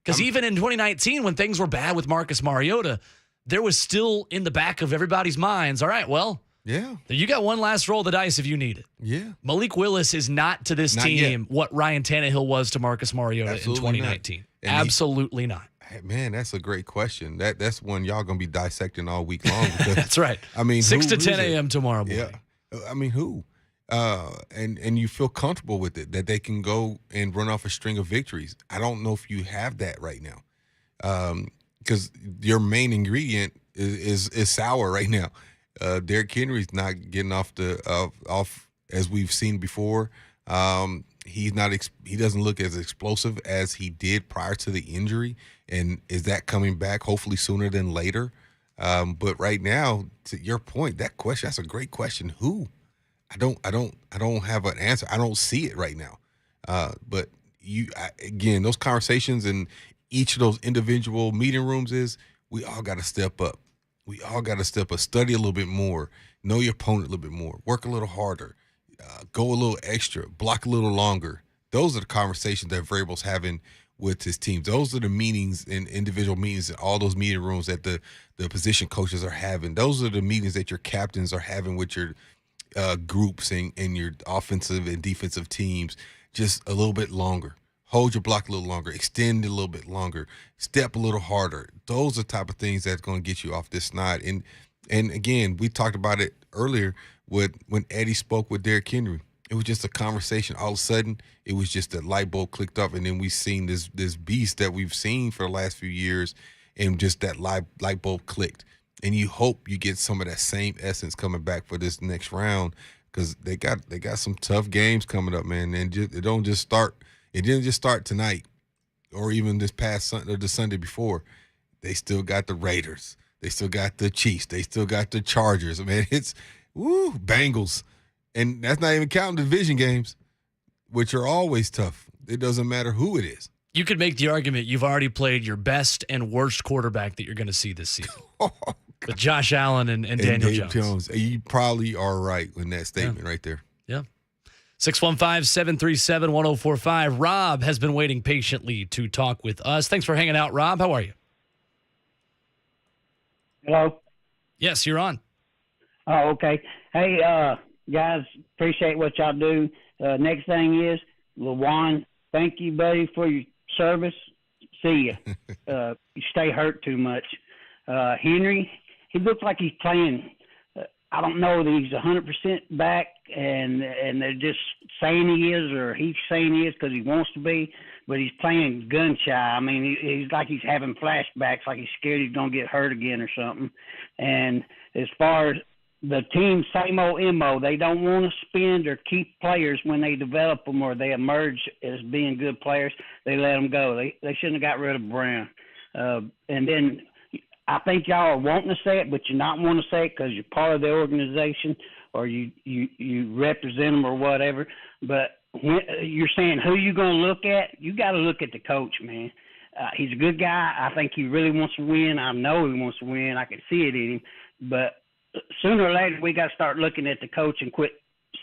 Because even in 2019, when things were bad with Marcus Mariota, there was still in the back of everybody's minds, all right, well, you got one last roll of the dice if you need it. Yeah. Malik Willis is not to this team what Ryan Tannehill was to Marcus Mariota in 2019. Absolutely not. Man, that's a great question. That's one y'all going to be dissecting all week long. Because, that's right. I mean, 6 to 10 a.m. tomorrow morning. Yeah. I mean, who? And you feel comfortable with it, that they can go and run off a string of victories. I don't know if you have that right now, because your main ingredient is sour right now. Derrick Henry's not getting off as we've seen before. He doesn't look as explosive as he did prior to the injury, and is that coming back hopefully sooner than later? But right now, to your point, that's a great question. Who? I don't have an answer. I don't see it right now. But again, those conversations in each of those individual meeting rooms we all got to step up. We all got to step up, study a little bit more, know your opponent a little bit more, work a little harder, go a little extra, block a little longer. Those are the conversations that Vrabel's having with his teams. Those are the meetings and individual meetings in all those meeting rooms that the position coaches are having. Those are the meetings that your captains are having with your groups and your offensive and defensive teams. Just a little bit longer. Hold your block a little longer. Extend it a little bit longer. Step a little harder. Those are the type of things that's going to get you off this snide. And again, we talked about it earlier when Eddie spoke with Derrick Henry. It was just a conversation. All of a sudden, it was just a light bulb clicked up, and then we've seen this beast that we've seen for the last few years, and just that light bulb clicked. And you hope you get some of that same essence coming back for this next round, because they got some tough games coming up, man. And it didn't just start tonight, or even this past Sunday or the Sunday before. They still got the Raiders. They still got the Chiefs. They still got the Chargers. Man, it's Bengals. And that's not even counting the division games, which are always tough. It doesn't matter who it is. You could make the argument you've already played your best and worst quarterback that you're going to see this season. With Josh Allen and Daniel Jones. You probably are right in that statement right there. Yeah. 615-737-1045. Rob has been waiting patiently to talk with us. Thanks for hanging out, Rob. How are you? Hello? Yes, you're on. Oh, okay. Hey, guys, appreciate what y'all do. Next thing is, LaJuan, thank you, buddy, for your service. See you. You stay hurt too much. Henry, he looks like he's playing. I don't know that he's 100% back, and they're just saying he is, or he's saying he is because he wants to be. but he's playing gun shy. I mean, he's like he's having flashbacks, like he's scared he's going to get hurt again or something. And as far as the team, same old MO, they don't want to spend or keep players when they develop them or they emerge as being good players. They let them go. They shouldn't have got rid of Brown. And then I think y'all are wanting to say it, but you're not wanting to say it because you're part of the organization or you represent them or whatever. But when you're saying who you going to look at, you got to look at the coach, man. He's a good guy. I think he really wants to win. I know he wants to win. I can see it in him. But sooner or later, we got to start looking at the coach and quit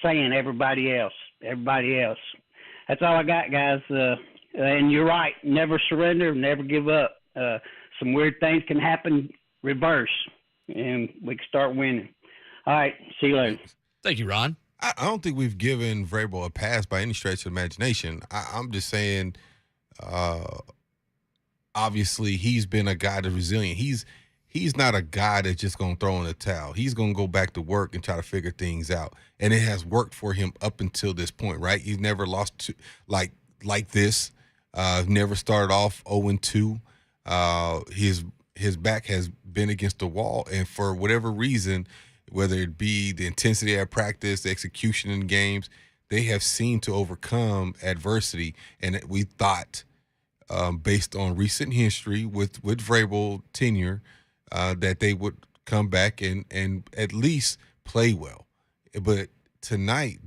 saying everybody else. Everybody else. That's all I got, guys. And you're right. Never surrender. Never give up. Some weird things can happen reverse, and we can start winning. All right. See you later. Thank you, Ron. I don't think we've given Vrabel a pass by any stretch of imagination. I'm just saying, obviously, he's been a guy that's resilient. He's not a guy that's just going to throw in the towel. He's going to go back to work and try to figure things out. And it has worked for him up until this point, right? He's never lost to, like this. Never started off 0-2. His back has been against the wall, and for whatever reason, whether it be the intensity of practice, the execution in games, they have seemed to overcome adversity. And we thought, based on recent history with Vrabel tenure, that they would come back and at least play well. But tonight,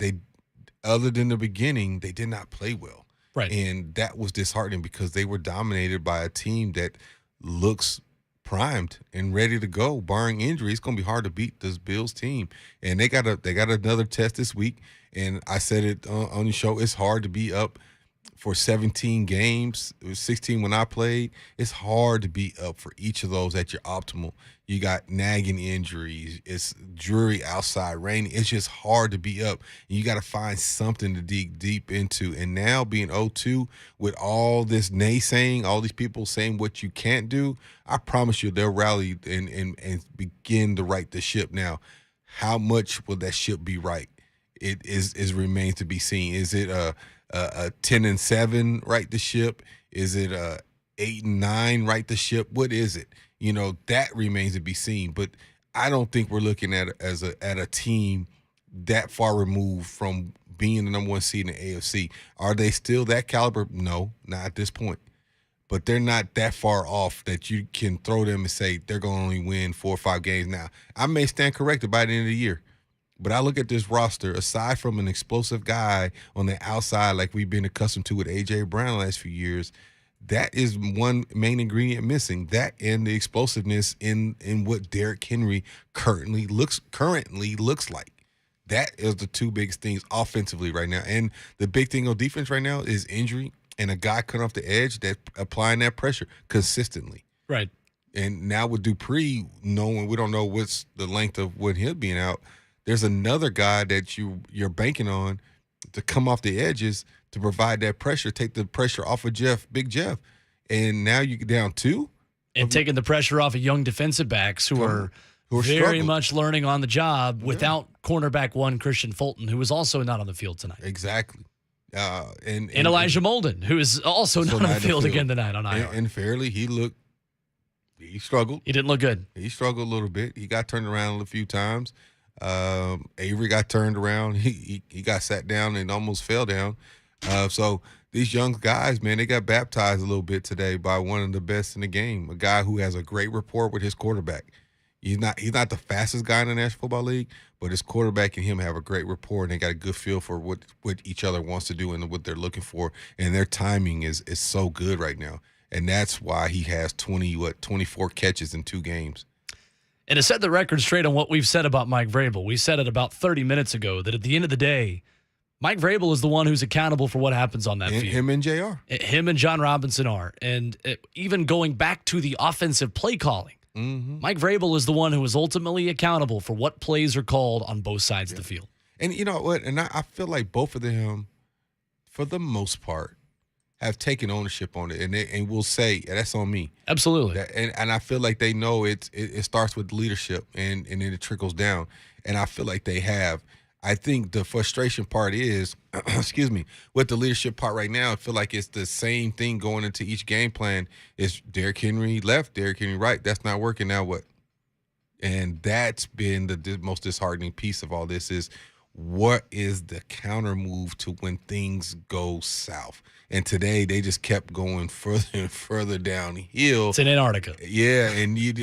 other than the beginning, they did not play well. Right. And that was disheartening because they were dominated by a team that looks primed and ready to go. Barring injury, it's going to be hard to beat this Bills team. And they got another test this week. And I said it on the show, it's hard to be up for 17 games. It was 16 when I played. It's hard to be up for each of those at your optimal. You got nagging injuries. It's dreary outside raining. It's just hard to be up. And you got to find something to dig deep into. And now being 0-2 with all this naysaying, all these people saying what you can't do, I promise you they'll rally and begin to right the ship. Now, how much will that ship be right? It remains to be seen. Is it a 10-7 right the ship? Is it a 8-9 right the ship? What is it? You know, that remains to be seen. But I don't think we're looking at a team that far removed from being the number one seed in the AFC. Are they still that caliber? No, not at this point. But they're not that far off that you can throw them and say they're going to only win 4 or 5 games. Now, I may stand corrected by the end of the year. But I look at this roster, aside from an explosive guy on the outside like we've been accustomed to with A.J. Brown the last few years, that is one main ingredient missing. That and the explosiveness in what Derrick Henry currently looks like. That is the two biggest things offensively right now. And the big thing on defense right now is injury and a guy cutting off the edge that's applying that pressure consistently. Right. And now with Dupree, knowing we don't know what's the length of when he'll be out, there's another guy that you're banking on to come off the edges to provide that pressure, take the pressure off of Big Jeff. And now you get down 2. And taking the pressure off of young defensive backs who are very struggling. much learning on the job without cornerback 1 Christian Fulton, who was also not on the field tonight. Exactly. And Elijah Molden, who is also not on the field again tonight on IR. And fairly, he struggled. He didn't look good. He struggled a little bit. He got turned around a few times. Avery got turned around. He got sat down and almost fell down. So these young guys, man, they got baptized a little bit today by one of the best in the game, a guy who has a great rapport with his quarterback. He's not the fastest guy in the National Football League, but his quarterback and him have a great rapport, and they got a good feel for what each other wants to do and what they're looking for. And their timing is so good right now. And that's why he has 24 catches in 2 games. And to set the record straight on what we've said about Mike Vrabel, we said it about 30 minutes ago that at the end of the day, Mike Vrabel is the one who's accountable for what happens on that field. Him and JR. Him and John Robinson are. And even going back to the offensive play calling, Mike Vrabel is the one who is ultimately accountable for what plays are called on both sides of the field. And you know what? And I feel like both of them, for the most part, have taken ownership on it, and will say that's on me. Absolutely. And I feel like they know it starts with leadership, and then it trickles down. And I feel like they have. I think the frustration part is, excuse me, with the leadership part right now, I feel like it's the same thing going into each game plan. It's Derrick Henry left, Derrick Henry right. That's not working. Now what? And that's been the most disheartening piece of all this is what is the counter move to when things go south? And today they just kept going further and further downhill. It's in Antarctica. Yeah, and you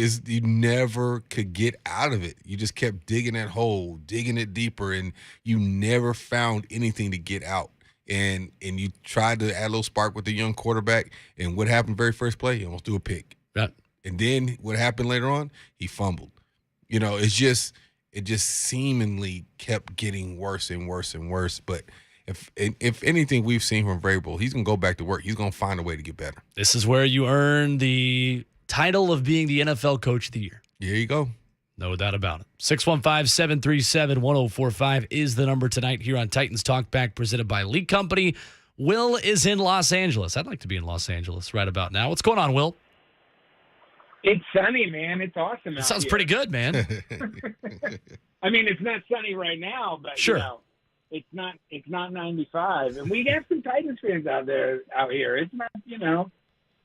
never could get out of it. You just kept digging that hole, digging it deeper, and you never found anything to get out. And you tried to add a little spark with the young quarterback, and what happened very first play? He almost threw a pick. Right. And then what happened later on? He fumbled. You know, it just seemingly kept getting worse and worse and worse. But if anything we've seen from Vrabel, he's going to go back to work. He's going to find a way to get better. This is where you earn the title of being the NFL Coach of the Year. There you go. No doubt about it. 615-737-1045 is the number tonight here on Titans Talk Back, presented by Lee Company. Will is in Los Angeles. I'd like to be in Los Angeles right about now. What's going on, Will? It's sunny, man. It's awesome. That sounds pretty good, man. I mean, it's not sunny right now, but sure. You know, it's not 95, and we have some Titans fans out here. It's not,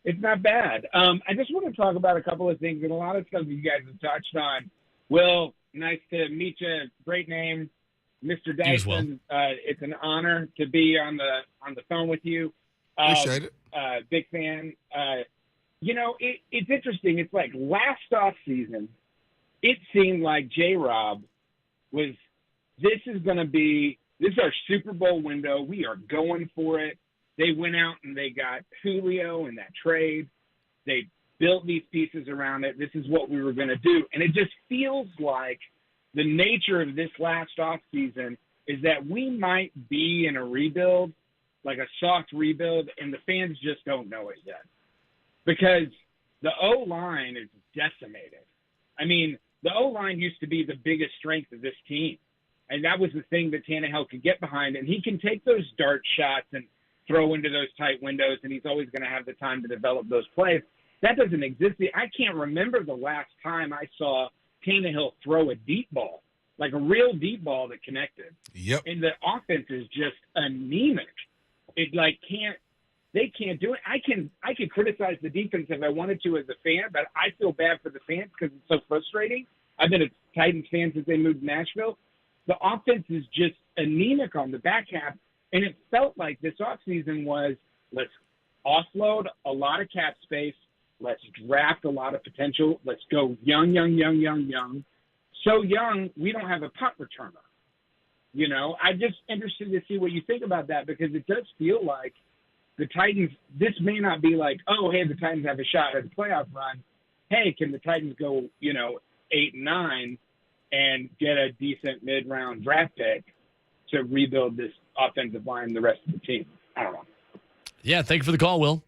it's not bad. I just want to talk about a couple of things and a lot of stuff you guys have touched on. Will, nice to meet you. Great name, Mr. Dyson. It's an honor to be on the phone with you. Appreciate it. Big fan. It's interesting. It's like last off season, it seemed like J-Rob was, this is our Super Bowl window. We are going for it. They went out and they got Julio in that trade. They built these pieces around it. This is what we were going to do. And it just feels like the nature of this last off season is that we might be in a rebuild, like a soft rebuild, and the fans just don't know it yet. Because the O-line is decimated. I mean, the O-line used to be the biggest strength of this team. And that was the thing that Tannehill could get behind. And he can take those dart shots and throw into those tight windows, and he's always going to have the time to develop those plays. That doesn't exist. I can't remember the last time I saw Tannehill throw a deep ball, like a real deep ball that connected. Yep. And the offense is just anemic. They can't do it. I can criticize the defense if I wanted to as a fan, but I feel bad for the fans because it's so frustrating. I've been a Titans fan since they moved to Nashville. The offense is just anemic on the back half, and it felt like this offseason was, let's offload a lot of cap space, let's draft a lot of potential, let's go young. So young, we don't have a punt returner. I'm just interested to see what you think about that because it does feel like the Titans, this may not be like, oh, hey, the Titans have a shot at a playoff run. Hey, can the Titans go, 8-9 and get a decent mid-round draft pick to rebuild this offensive line and the rest of the team? I don't know. Yeah, thank you for the call, Will.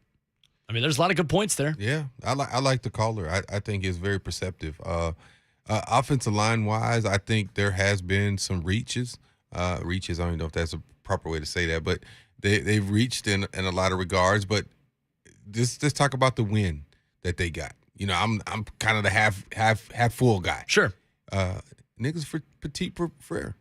I mean, there's a lot of good points there. Yeah, I like the caller. I think it's very perceptive. Offensive line-wise, I think there has been some reaches. I don't even know if that's a proper way to say that, but they've reached in a lot of regards. But let's talk about the win that they got. I'm kind of the half full guy. Sure. Niggas for Petit Frere.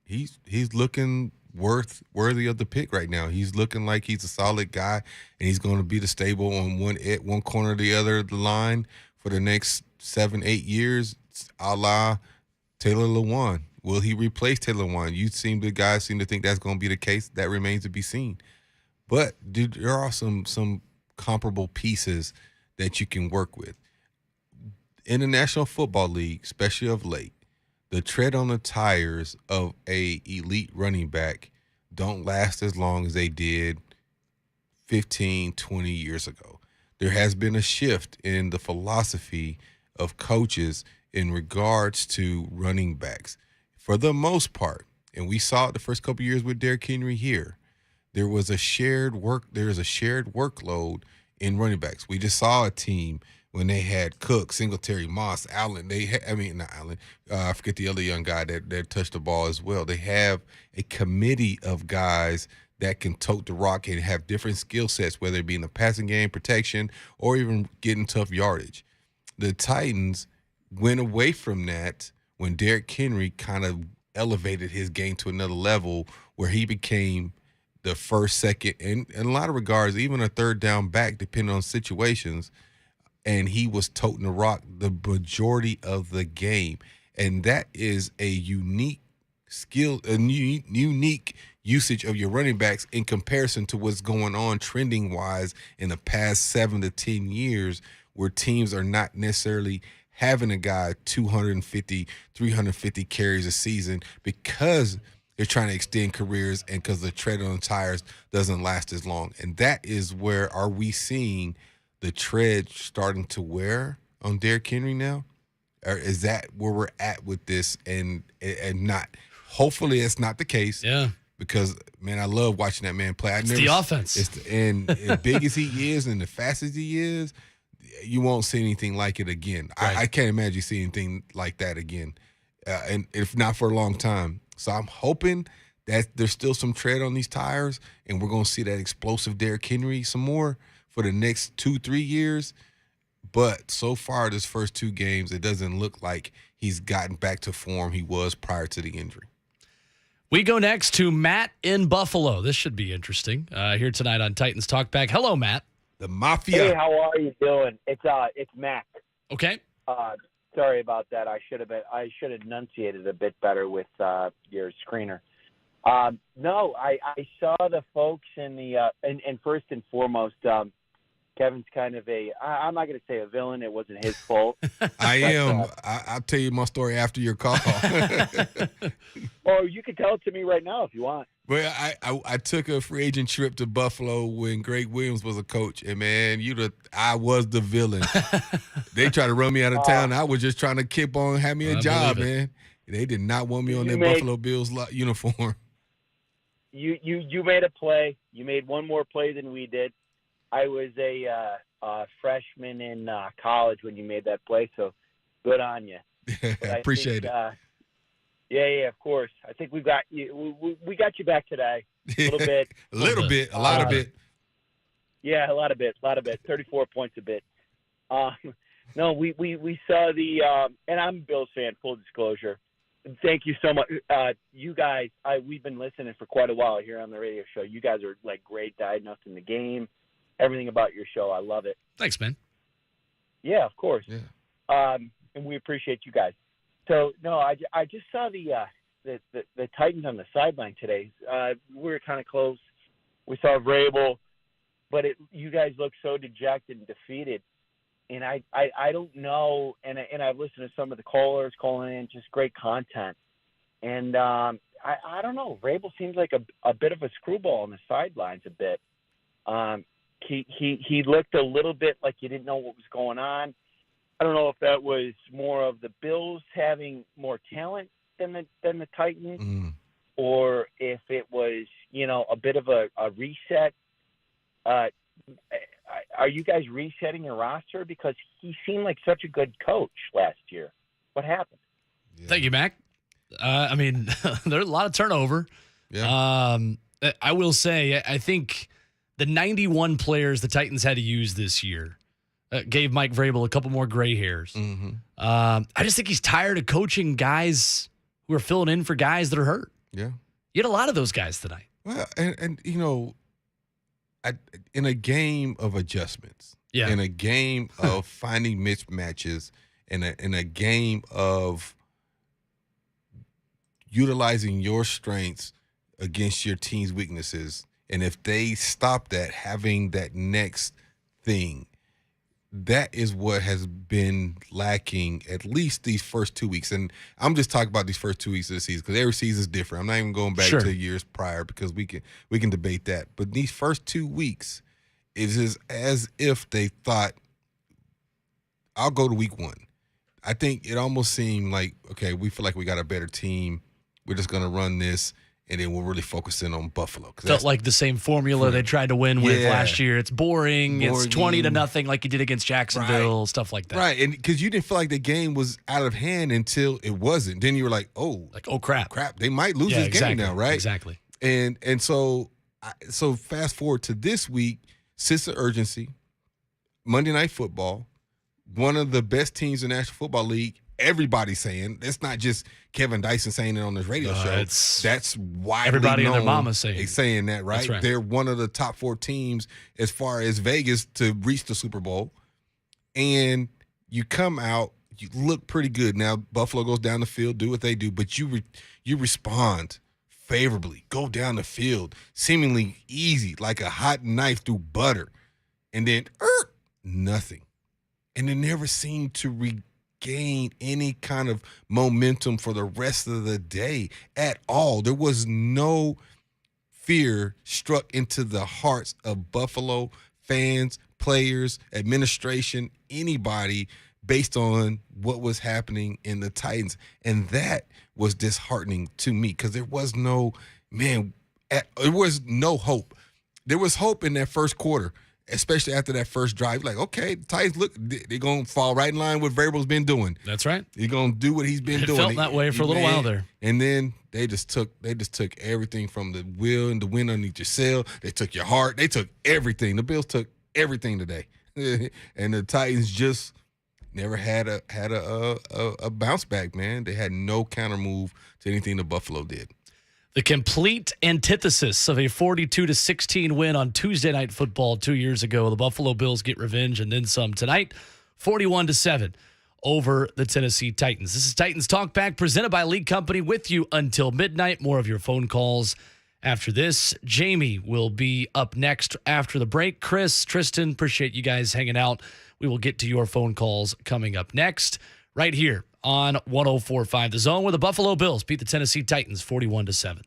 He's looking worthy of the pick right now. He's looking like he's a solid guy, and he's going to be the stable on one corner or the other of the line for the next 7-8 years, a la Taylor Lewan. Will he replace Taylor Lewan? Guys seem to think that's going to be the case. That remains to be seen. But there are some comparable pieces that you can work with. In the National Football League, especially of late, the tread on the tires of a elite running back don't last as long as they did 15, 20 years ago. There has been a shift in the philosophy of coaches in regards to running backs. For the most part, and we saw it the first couple of years with Derrick Henry here, there's a shared workload in running backs. We just saw a team when they had Cook, Singletary, Moss, Allen. Not Allen. I forget the other young guy that touched the ball as well. They have a committee of guys that can tote the rock and have different skill sets, whether it be in the passing game, protection, or even getting tough yardage. The Titans went away from that when Derrick Henry kind of elevated his game to another level where he became the first, second, and in a lot of regards, even a third down back, depending on situations. And he was toting the rock the majority of the game. And that is a unique skill, a unique usage of your running backs in comparison to what's going on trending-wise in the past 7 to 10 years, where teams are not necessarily having a guy 250, 350 carries a season because they're trying to extend careers and because the tread on the tires doesn't last as long. And that is where are we seeing the tread starting to wear on Derrick Henry now? Or is that where we're at with this and not? Hopefully it's not the case. Yeah. Because, man, I love watching that man play. It's the offense. And as big as he is and the fast as he is, you won't see anything like it again. Right. I can't imagine you see anything like that again, and if not for a long time. So I'm hoping that there's still some tread on these tires, and we're going to see that explosive Derrick Henry some more for the next 2-3 years. But so far, this first 2 games, it doesn't look like he's gotten back to form he was prior to the injury. We go next to Matt in Buffalo. This should be interesting. Here tonight on Titans Talk Back. Hello, Matt. The Mafia. Hey, how are you doing? It's Mac. Okay. Sorry about that. I should have enunciated a bit better with your screener. No, I saw the folks in the and first and foremost, Kevin's kind of I'm not going to say a villain. It wasn't his fault. I am. I'll tell you my story after your call. Or you can tell it to me right now if you want. Well, I took a free agent trip to Buffalo when Greg Williams was a coach, and man, I was the villain. They tried to run me out of town. I was just trying to keep on, have me a job, man. They did not want me on their Buffalo Bills uniform. You made a play. You made one more play than we did. I was a freshman in college when you made that play, so good on you. Appreciate it. Yeah, of course. I think we got you. We got you back today. A little bit. A lot of bit. Yeah, a lot of bit. 34 points a bit. No, we saw the and I'm a Bills fan. Full disclosure. Thank you so much, you guys. We've been listening for quite a while here on the radio show. You guys are like great diagnosing the game. Everything about your show, I love it. Thanks, man. Yeah, of course. Yeah. And we appreciate you guys. So no, I just saw the Titans on the sideline today. We were kind of close. We saw Vrabel, but you guys look so dejected and defeated. And I don't know. And I've listened to some of the callers calling in, just great content. And I don't know. Vrabel seems like a bit of a screwball on the sidelines a bit. He looked a little bit like he didn't know what was going on. I don't know if that was more of the Bills having more talent than the Titans, or if it was, a bit of a reset. Are you guys resetting your roster? Because he seemed like such a good coach last year. What happened? Yeah. Thank you, Mac. I mean, there's a lot of turnover. Yeah. I will say, I think the 91 players the Titans had to use this year gave Mike Vrabel a couple more gray hairs. Mm-hmm. I just think he's tired of coaching guys who are filling in for guys that are hurt. Yeah. You had a lot of those guys tonight. Well, and in a game of adjustments, in a game of finding mismatches, in a game of utilizing your strengths against your team's weaknesses, and if they stop that, having that next thing, that is what has been lacking at least these first 2 weeks. And I'm just talking about these first 2 weeks of the season because every season is different. I'm not even going back to years prior because we can debate that. But these first 2 weeks, it is as if they thought, I'll go to week 1. I think it almost seemed like, okay, we feel like we got a better team. We're just going to run this. And then we'll really focus in on Buffalo. Felt like the same formula they tried to win with last year. It's boring. It's 20-0 like you did against Jacksonville, stuff like that. Right, and because you didn't feel like the game was out of hand until it wasn't. Then you were like, oh, crap, they might lose this game now, right? Exactly. And so fast forward to this week, sense of urgency, Monday Night Football, one of the best teams in the National Football League everybody's saying. It's not just Kevin Dyson saying it on his radio show. That's widely everybody known. and their mama saying that, right? That's right. They're one of the top 4 teams as far as Vegas to reach the Super Bowl. And you come out, you look pretty good. Now, Buffalo goes down the field, do what they do, but you respond favorably, go down the field, seemingly easy, like a hot knife through butter. And then, nothing. And they never seemed to regain any kind of momentum for the rest of the day at all. There was no fear struck into the hearts of Buffalo fans, players, administration, anybody based on what was happening in the Titans. And that was disheartening to me because there was no hope. There was hope in that first quarter, especially after that first drive. Like, okay, the Titans, look, they're going to fall right in line with what Vrabel's been doing. That's right. He's going to do what he's been doing. It felt that way for a little while there. And then they just took everything from the will and the wind underneath your sail. They took your heart. They took everything. The Bills took everything today. And the Titans just never had a bounce back, man. They had no counter move to anything the Buffalo did. The complete antithesis of a 42-16 win on Tuesday Night Football 2 years ago. The Buffalo Bills get revenge and then some tonight, 41-7 over the Tennessee Titans. This is Titans Talk Back presented by League Company with you until midnight. More of your phone calls after this. Jamie will be up next after the break. Chris, Tristan, appreciate you guys hanging out. We will get to your phone calls coming up next right here on 104.5 The Zone, where the Buffalo Bills beat the Tennessee Titans 41-7.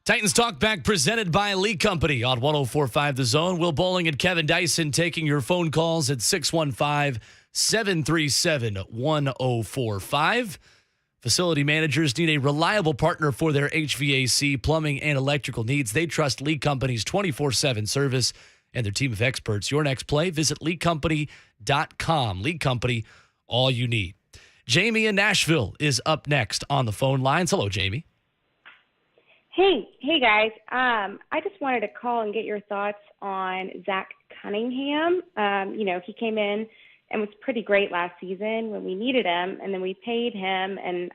Titans Talk Back presented by Lee Company on 104.5 The Zone. Will Boling and Kevin Dyson taking your phone calls at 615-737-1045. Facility managers need a reliable partner for their HVAC, plumbing, and electrical needs. They trust Lee Company's 24/7 service and their team of experts. Your next play, visit leecompany.com. Lee Company, all you need. Jamie in Nashville is up next on the phone lines. Hello, Jamie. Hey guys. I just wanted to call and get your thoughts on Zach Cunningham. He came in and was pretty great last season when we needed him, and then we paid him. And,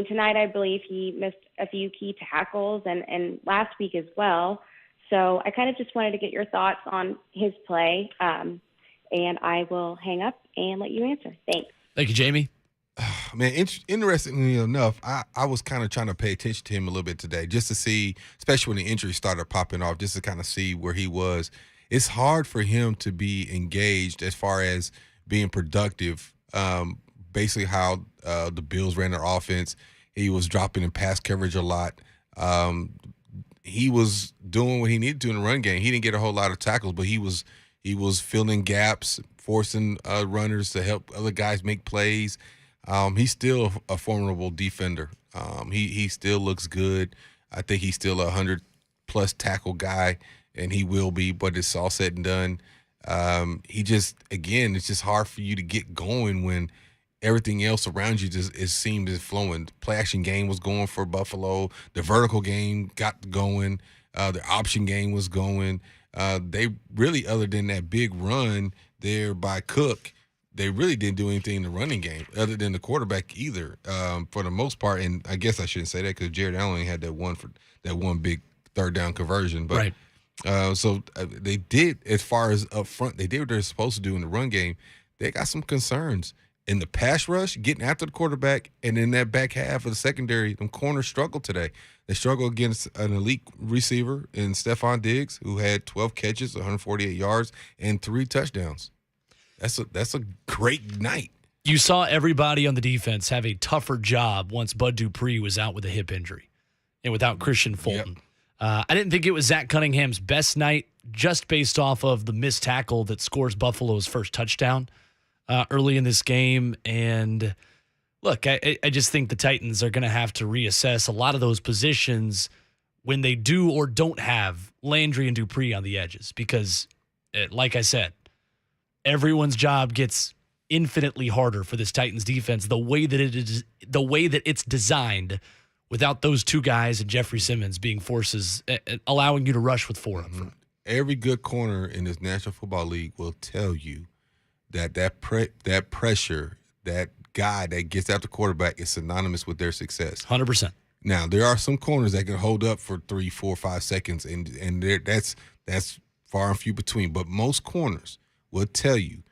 tonight I believe he missed a few key tackles and last week as well. So I kind of just wanted to get your thoughts on his play, and I will hang up and let you answer. Thanks. Thank you, Jamie. Man, interestingly enough, I was kind of trying to pay attention to him a little bit today just to see, especially when the injuries started popping off, just to kind of see where he was. It's hard for him to be engaged as far as being productive. Basically how the Bills ran their offense. He was dropping in pass coverage a lot. He was doing what he needed to in the run game. He didn't get a whole lot of tackles, but he was filling gaps, forcing runners to help other guys make plays. He's still a formidable defender. He still looks good. I think he's still a 100-plus tackle guy, and he will be, but it's all said and done. It's just hard for you to get going when everything else around you seemed as flowing. The play-action game was going for Buffalo. The vertical game got going. The option game was going. They really, other than that big run there by Cook, they really didn't do anything in the running game other than the quarterback either, for the most part. And I guess I shouldn't say that because Jared Allen had that one big third down conversion. But right. They did, as far as up front, they did what they're supposed to do in the run game. They got some concerns in the pass rush, getting after the quarterback, and in that back half of the secondary, them corners struggled today. They struggled against an elite receiver in Stephon Diggs, who had 12 catches, 148 yards, and 3 touchdowns. That's a great night. You saw everybody on the defense have a tougher job once Bud Dupree was out with a hip injury and without Christian Fulton. Yep. I didn't think it was Zach Cunningham's best night just based off of the missed tackle that scores Buffalo's first touchdown early in this game. And look, I just think the Titans are going to have to reassess a lot of those positions when they do or don't have Landry and Dupree on the edges because, like I said, everyone's job gets infinitely harder for this Titans defense the way that it's designed without those two guys and Jeffrey Simmons being forces, allowing you to rush with 4 up front. Every good corner in this National Football League will tell you that pressure, that guy that gets out the quarterback is synonymous with their success. 100%. Now, there are some corners that can hold up for 3, 4, 5 seconds, and that's far and few between. But most corners will tell you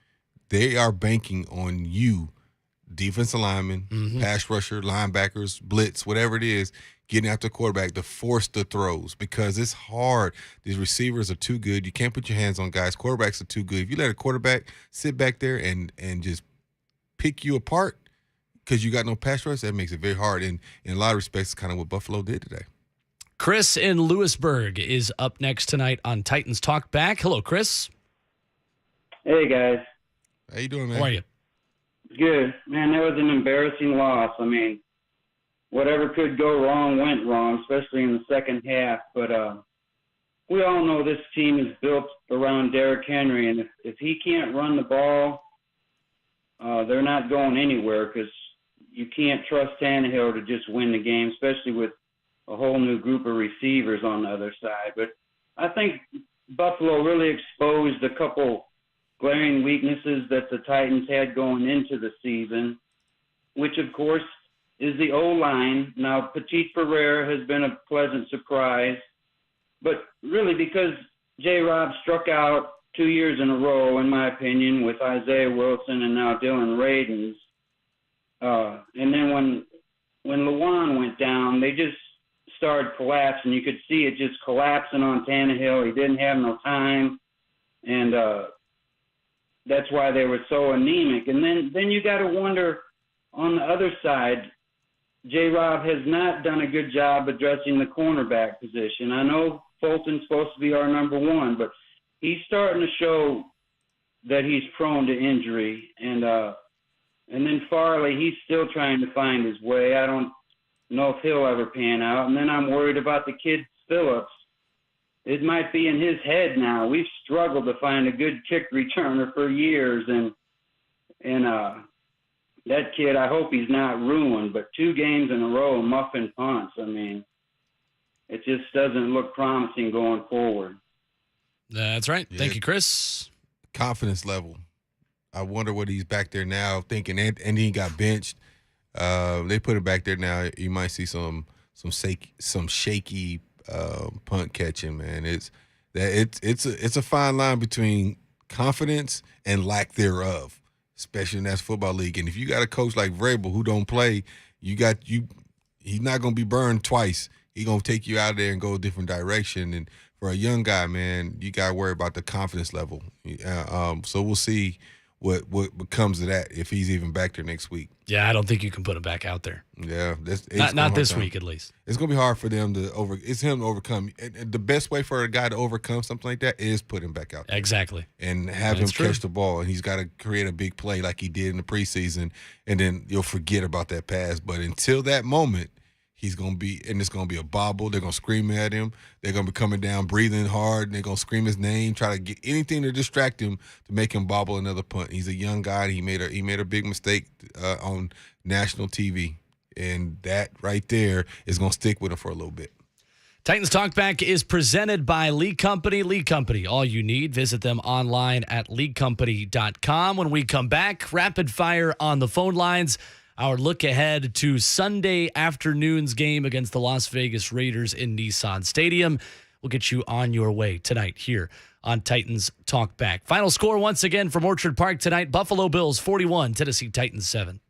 they are banking on you, defensive linemen, pass rusher, linebackers, blitz, whatever it is, getting after the quarterback to force the throws because it's hard. These receivers are too good. You can't put your hands on guys. Quarterbacks are too good. If you let a quarterback sit back there and just pick you apart because you got no pass rush, that makes it very hard. And in a lot of respects, it's kind of what Buffalo did today. Chris in Lewisburg is up next tonight on Titans Talk Back. Hello, Chris. Hey, guys. How you doing, man? How are you? Good. Man, that was an embarrassing loss. Whatever could go wrong went wrong, especially in the second half. But we all know this team is built around Derrick Henry, and if he can't run the ball, they're not going anywhere because you can't trust Tannehill to just win the game, especially with a whole new group of receivers on the other side. But I think Buffalo really exposed a couple glaring weaknesses that the Titans had going into the season, which, of course, is the O-line. Now, Petit Ferrer has been a pleasant surprise, but really because J-Rob struck out 2 years in a row, in my opinion, with Isaiah Wilson and now Dylan Radins. And then when Lewan went down, they just started collapsing. You could see it just collapsing on Tannehill. He didn't have no time, and that's why they were so anemic. And then you got to wonder on the other side, J-Rob has not done a good job addressing the cornerback position. I know Fulton's supposed to be our number one, but he's starting to show that he's prone to injury. And then Farley, he's still trying to find his way. I don't know if he'll ever pan out. And then I'm worried about the kid Phillips. It might be in his head now. We've struggled to find a good kick returner for years, and that kid, I hope he's not ruined. But 2 games in a row, muffin punts. I mean, it just doesn't look promising going forward. That's right. Yeah. Thank you, Chris. Confidence level. I wonder what he's back there now thinking. And he got benched. They put it back there now. You might see some shaky punt catching. Man, it's a fine line between confidence and lack thereof, especially in that football league. And if you got a coach like Vrabel who don't play, he's not gonna be burned twice. He's gonna take you out there and go a different direction. And for a young guy, man, you gotta worry about the confidence level. So we'll see what comes of that if he's even back there next week. Yeah, I don't think you can put him back out there. Yeah, not this week at least. It's gonna be hard for them to overcome. And the best way for a guy to overcome something like that is put him back out there. Exactly. And have That's him true. catch the ball, and he's got to create a big play like he did in the preseason, and then you'll forget about that pass. But until that moment, he's gonna be, and it's gonna be a bobble. They're gonna scream at him. They're gonna be coming down, breathing hard, and they're gonna scream his name, try to get anything to distract him to make him bobble another punt. He's a young guy. He made a big mistake on national TV, and that right there is gonna stick with him for a little bit. Titans Talkback is presented by Lee Company. Lee Company, all you need. Visit them online at leecompany.com. When we come back, rapid fire on the phone lines. Our look ahead to Sunday afternoon's game against the Las Vegas Raiders in Nissan Stadium. We'll get you on your way tonight here on Titans Talkback. Final score once again from Orchard Park tonight. Buffalo Bills 41, Tennessee Titans 7.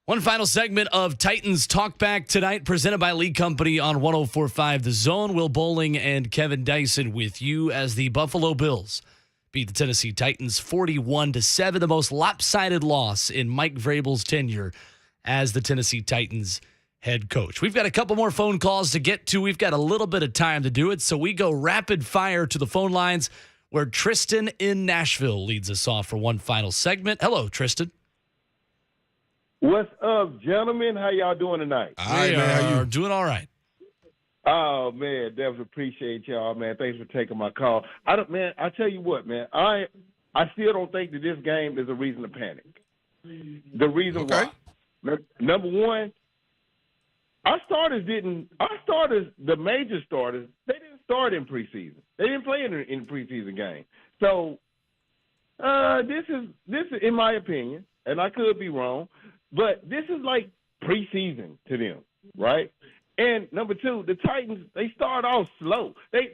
One final segment of Titans Talk Back tonight, presented by League Company on 104.5 The Zone. Will Boling and Kevin Dyson with you as the Buffalo Bills beat the Tennessee Titans 41-7, the most lopsided loss in Mike Vrabel's tenure as the Tennessee Titans head coach. We've got a couple more phone calls to get to. We've got a little bit of time to do it, so we go rapid fire to the phone lines where Tristan in Nashville leads us off for one final segment. Hello, Tristan. What's up, gentlemen? How y'all doing tonight? We are doing all right. Oh man, definitely appreciate y'all, man. Thanks for taking my call. I tell you what, man. I still don't think that this game is a reason to panic. The reason why, number one, the major starters, they didn't start in preseason. They didn't play in preseason game. So this is in my opinion, and I could be wrong, but this is like preseason to them, right? And number two, the Titans, they start off slow. We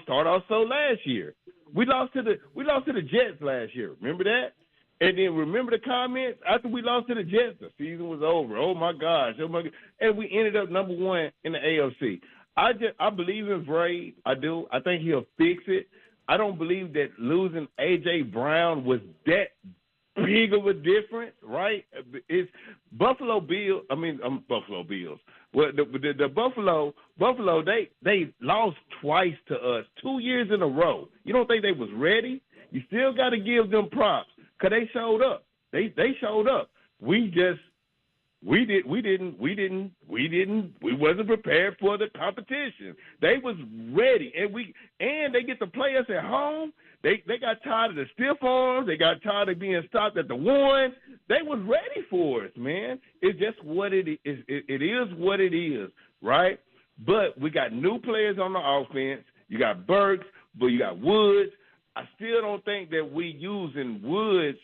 started off slow last year. We lost to the Jets last year. Remember that? And then remember the comments after we lost to the Jets, the season was over. Oh my gosh, and we ended up number one in the AFC. I believe in Vrabel. I do. I think he'll fix it. I don't believe that losing A.J. Brown was that big of a difference, right? It's Buffalo Bills. Buffalo Bills. Well, the Buffalo, they lost twice to us 2 years in a row. You don't think they was ready? You still got to give them props because they showed up. They showed up. We wasn't prepared for the competition. They was ready, and they get to play us at home. They got tired of the stiff arms. They got tired of being stopped at the one. They was ready for us, man. It's just what it is. It is what it is, right? But we got new players on the offense. You got Burks, but you got Woods. I still don't think that we using Woods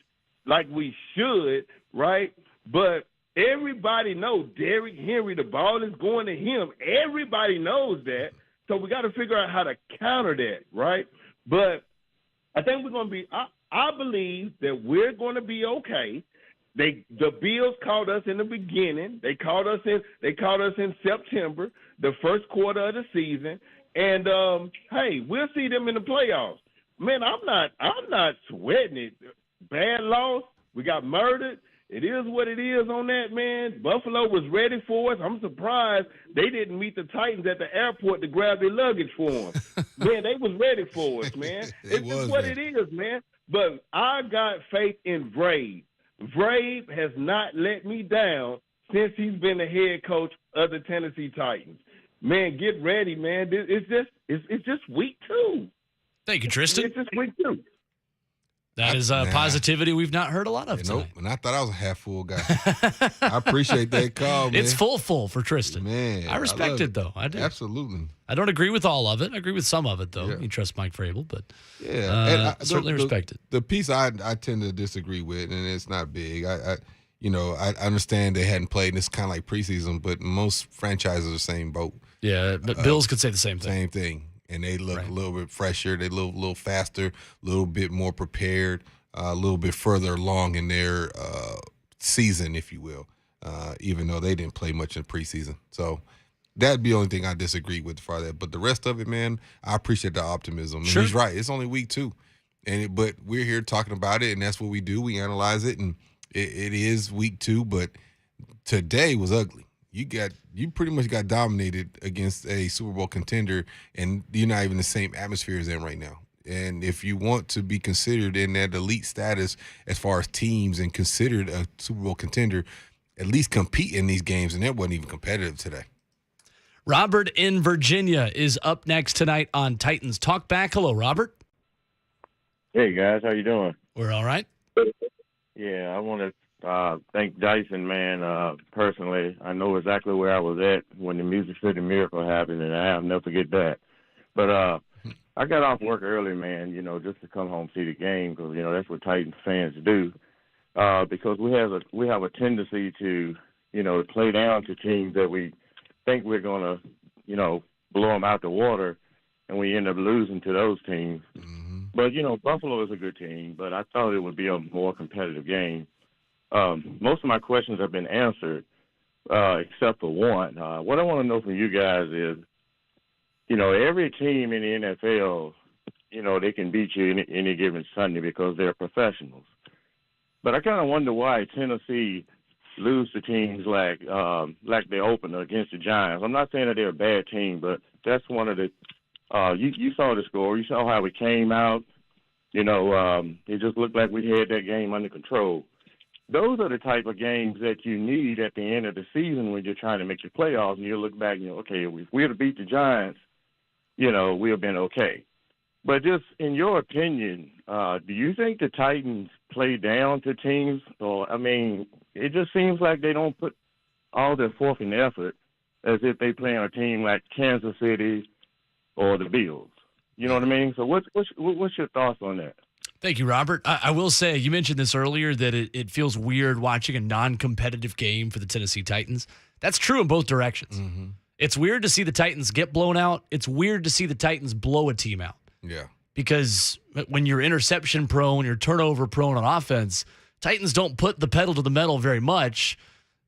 like we should, right? But everybody knows Derrick Henry, the ball is going to him. Everybody knows that. So we got to figure out how to counter that, right? But I think we're going to be I believe that we're going to be okay. The Bills called us in the beginning. They called us in September, the first quarter of the season. And hey, we'll see them in the playoffs. Man, I'm not sweating it. Bad loss. We got murdered. It is what it is on that, man. Buffalo was ready for us. I'm surprised they didn't meet the Titans at the airport to grab their luggage for them. Man, they was ready for us, man. It's just what it is, man. But I got faith in Vrabel. Vrabel has not let me down since he's been the head coach of the Tennessee Titans. Man, get ready, man. It's just week 2. Thank you, Tristan. It's just week 2. That is positivity we've not heard a lot of tonight. Nope, and I thought I was a half full guy. I appreciate that call, man. It's full for Tristan. Man, I respect it, though. I do. Absolutely. I don't agree with all of it. I agree with some of it, though. Yeah. You trust Mike Vrabel, but I certainly respect it. The piece I tend to disagree with, and it's not big. I understand they hadn't played, and it's kind of like preseason, but most franchises are the same boat. Yeah, but Bills could say the same thing. Same thing. And they look a little bit fresher. They look a little faster, a little bit more prepared, a little bit further along in their season, if you will, even though they didn't play much in preseason. So that'd be the only thing I disagree with for that. But the rest of it, man, I appreciate the optimism. And he's right. It's only week 2. But we're here talking about it, and that's what we do. We analyze it, and it is week 2. But today was ugly. You pretty much got dominated against a Super Bowl contender, and you're not even the same atmosphere as them right now. And if you want to be considered in that elite status as far as teams and considered a Super Bowl contender, at least compete in these games, and that wasn't even competitive today. Robert in Virginia is up next tonight on Titans Talk Back. Hello, Robert. Hey, guys. How you doing? We're all right. Yeah, I want to thank Dyson, man. Personally, I know exactly where I was at when the Music City Miracle happened, and I'll never forget that. But I got off work early, man, just to come home see the game because, that's what Titans fans do. Because we have a tendency to, play down to teams that we think we're going to, blow them out the water, and we end up losing to those teams. Mm-hmm. But, Buffalo is a good team, but I thought it would be a more competitive game. most of my questions have been answered, except for one. What I want to know from you guys is, every team in the NFL, they can beat you any given Sunday because they're professionals. But I kind of wonder why Tennessee lose to teams like the opener against the Giants. I'm not saying that they're a bad team, but that's one of the you saw the score. You saw how it came out. It just looked like we had that game under control. Those are the type of games that you need at the end of the season when you're trying to make your playoffs, and you look back and okay, if we had beat the Giants, we have been okay. But just in your opinion, do you think the Titans play down to teams? Or, it just seems like they don't put all their forth in effort as if they play on a team like Kansas City or the Bills. You know what I mean? So what's your thoughts on that? Thank you, Robert. I will say, you mentioned this earlier, that it feels weird watching a non-competitive game for the Tennessee Titans. That's true in both directions. Mm-hmm. It's weird to see the Titans get blown out. It's weird to see the Titans blow a team out. Yeah. Because when you're interception prone, you're turnover prone on offense, Titans don't put the pedal to the metal very much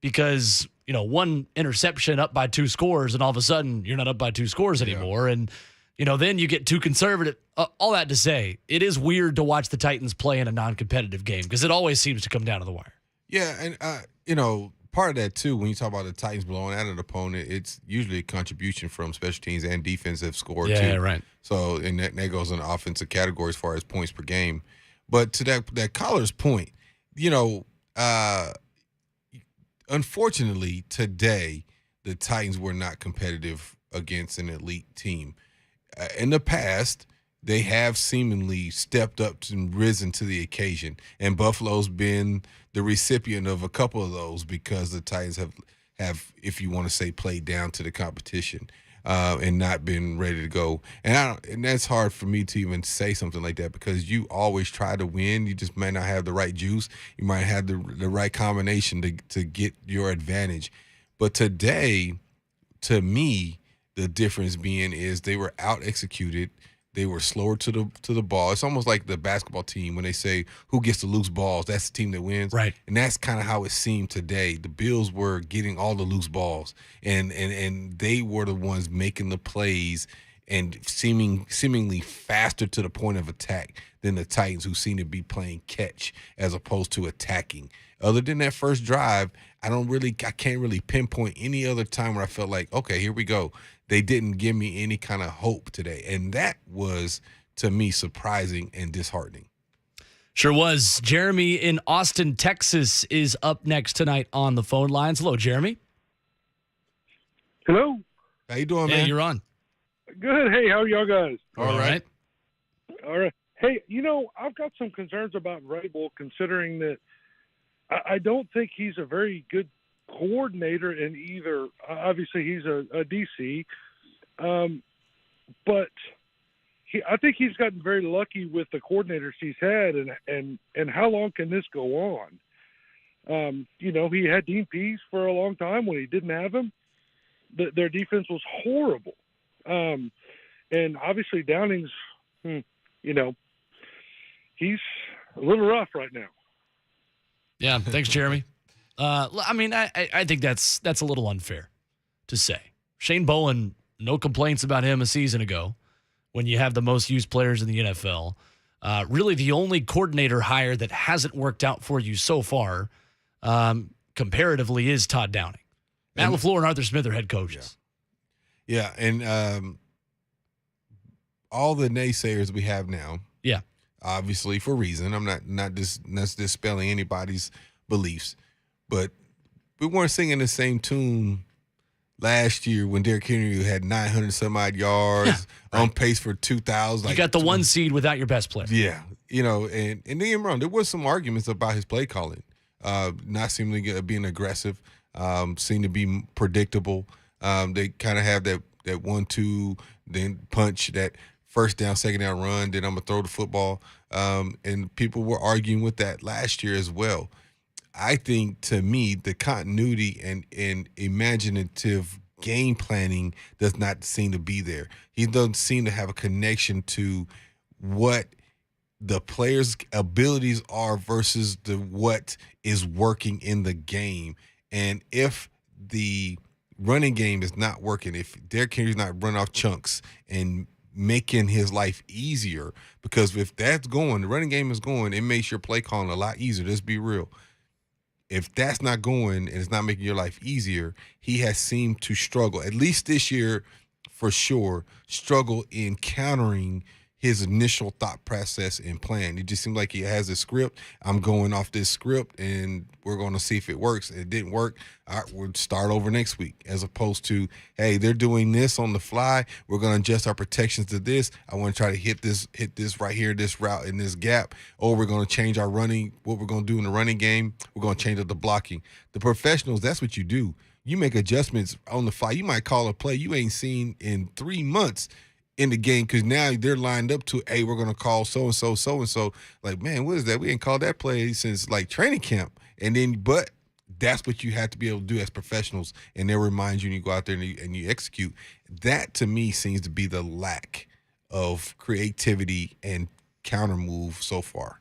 because, one interception up by 2 scores and all of a sudden you're not up by 2 scores anymore. And, then you get too conservative. All that to say, it is weird to watch the Titans play in a non-competitive game because it always seems to come down to the wire. Yeah. And, part of that, too, when you talk about the Titans blowing out an opponent, it's usually a contribution from special teams and defensive score, too. Yeah, right. So, and that goes in the offensive category as far as points per game. But to that caller's point, unfortunately, today, the Titans were not competitive against an elite team. In the past, they have seemingly stepped up and risen to the occasion, and Buffalo's been the recipient of a couple of those because the Titans have, if you want to say, played down to the competition and not been ready to go. And that's hard for me to even say something like that because you always try to win. You just might not have the right juice. You might have the right combination to get your advantage. But today, to me, the difference being is they were out-executed. They were slower to the ball. It's almost like the basketball team when they say who gets the loose balls, that's the team that wins. Right. And that's kind of how it seemed today. The Bills were getting all the loose balls, and they were the ones making the plays and seemingly faster to the point of attack than the Titans, who seem to be playing catch as opposed to attacking. Other than that first drive, I can't really pinpoint any other time where I felt like, okay, here we go. They didn't give me any kind of hope today. And that was, to me, surprising and disheartening. Sure was. Jeremy in Austin, Texas is up next tonight on the phone lines. Hello, Jeremy. Hello. How you doing, man? Hey, you're on. Good. Hey, how are y'all guys? All right. All right. Hey, I've got some concerns about Vrabel, considering that I don't think he's a very good coordinator in either. Obviously, he's a DC, but I think he's gotten very lucky with the coordinators he's had, and how long can this go on? He had Dean Pease for a long time. When he didn't have him, their defense was horrible, and obviously Downing's, he's a little rough right now. Yeah, thanks, Jeremy. I think that's a little unfair to say. Shane Bowen, no complaints about him a season ago when you have the most used players in the NFL. Really the only coordinator hire that hasn't worked out for you so far, comparatively, is Todd Downing. Matt LaFleur and Arthur Smith are head coaches. Yeah, and all the naysayers we have now, obviously for a reason. I'm not dispelling anybody's beliefs. But we weren't singing the same tune last year when Derrick Henry had 900 some odd yards, on pace for 2,000. You got the 1 seed without your best player. Yeah, and don't get me wrong, there was some arguments about his play calling, not seeming being aggressive, seemed to be predictable. They kind of have that 1-2, then punch, that first down, second down run, then I'm going to throw the football. And people were arguing with that last year as well. I think, to me, the continuity and imaginative game planning does not seem to be there. He doesn't seem to have a connection to what the players' abilities are versus what is working in the game. And if the running game is not working, if Derrick Henry's not running off chunks and making his life easier, because if that's going, the running game is going, it makes your play calling a lot easier. Let's be real. If that's not going and it's not making your life easier, he has seemed to struggle, at least this year for sure, struggle in countering his initial thought process and plan. It just seems like he has a script. I'm going off this script, and we're going to see if it works. It didn't work. All right, we'll start over next week, as opposed to, hey, they're doing this on the fly. We're going to adjust our protections to this. I want to try to hit this right here, this route in this gap. Or we're going to change our running, what we're going to do in the running game. We're going to change up the blocking. The professionals, that's what you do. You make adjustments on the fly. You might call a play you ain't seen in 3 months in the game, because now they're lined up to, hey, we're going to call so-and-so. Like, man, what is that? We ain't called that play since, like, training camp. But that's what you have to be able to do as professionals, and they'll remind you, and you go out there and you execute. That, to me, seems to be the lack of creativity and counter move so far.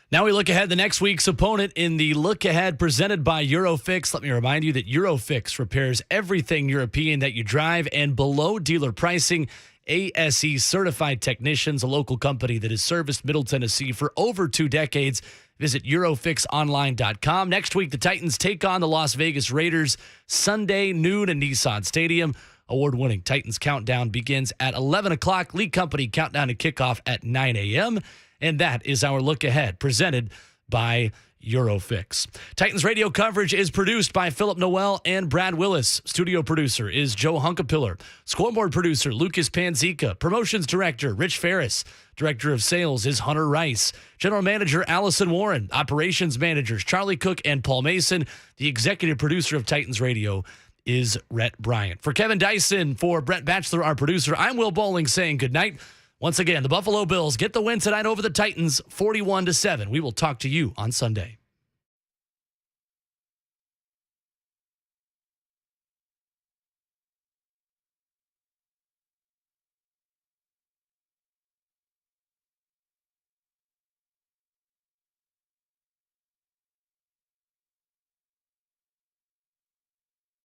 Now we look ahead the next week's opponent in the Look Ahead presented by Eurofix. Let me remind you that Eurofix repairs everything European that you drive, and below dealer pricing. ASE certified technicians, a local company that has serviced Middle Tennessee for over 2 decades. Visit EurofixOnline.com. Next week, the Titans take on the Las Vegas Raiders Sunday noon in Nissan Stadium. Award-winning Titans countdown begins at 11 o'clock. Lee Company countdown to kickoff at 9 a.m. And that is our Look Ahead presented by Eurofix. Titans radio coverage is produced by Philip Noel and Brad Willis. Studio producer is Joe Hunkapiller. Scoreboard producer Lucas Panzica. Promotions director Rich Ferris. Director of sales is Hunter Rice. General manager Allison Warren. Operations managers Charlie Cook and Paul Mason. The executive producer of Titans radio is Rhett Bryant. For Kevin Dyson, for Brett Batchelor, our producer, I'm Will Boling saying good night. Once again, the Buffalo Bills get the win tonight over the Titans, 41-7. We will talk to you on Sunday.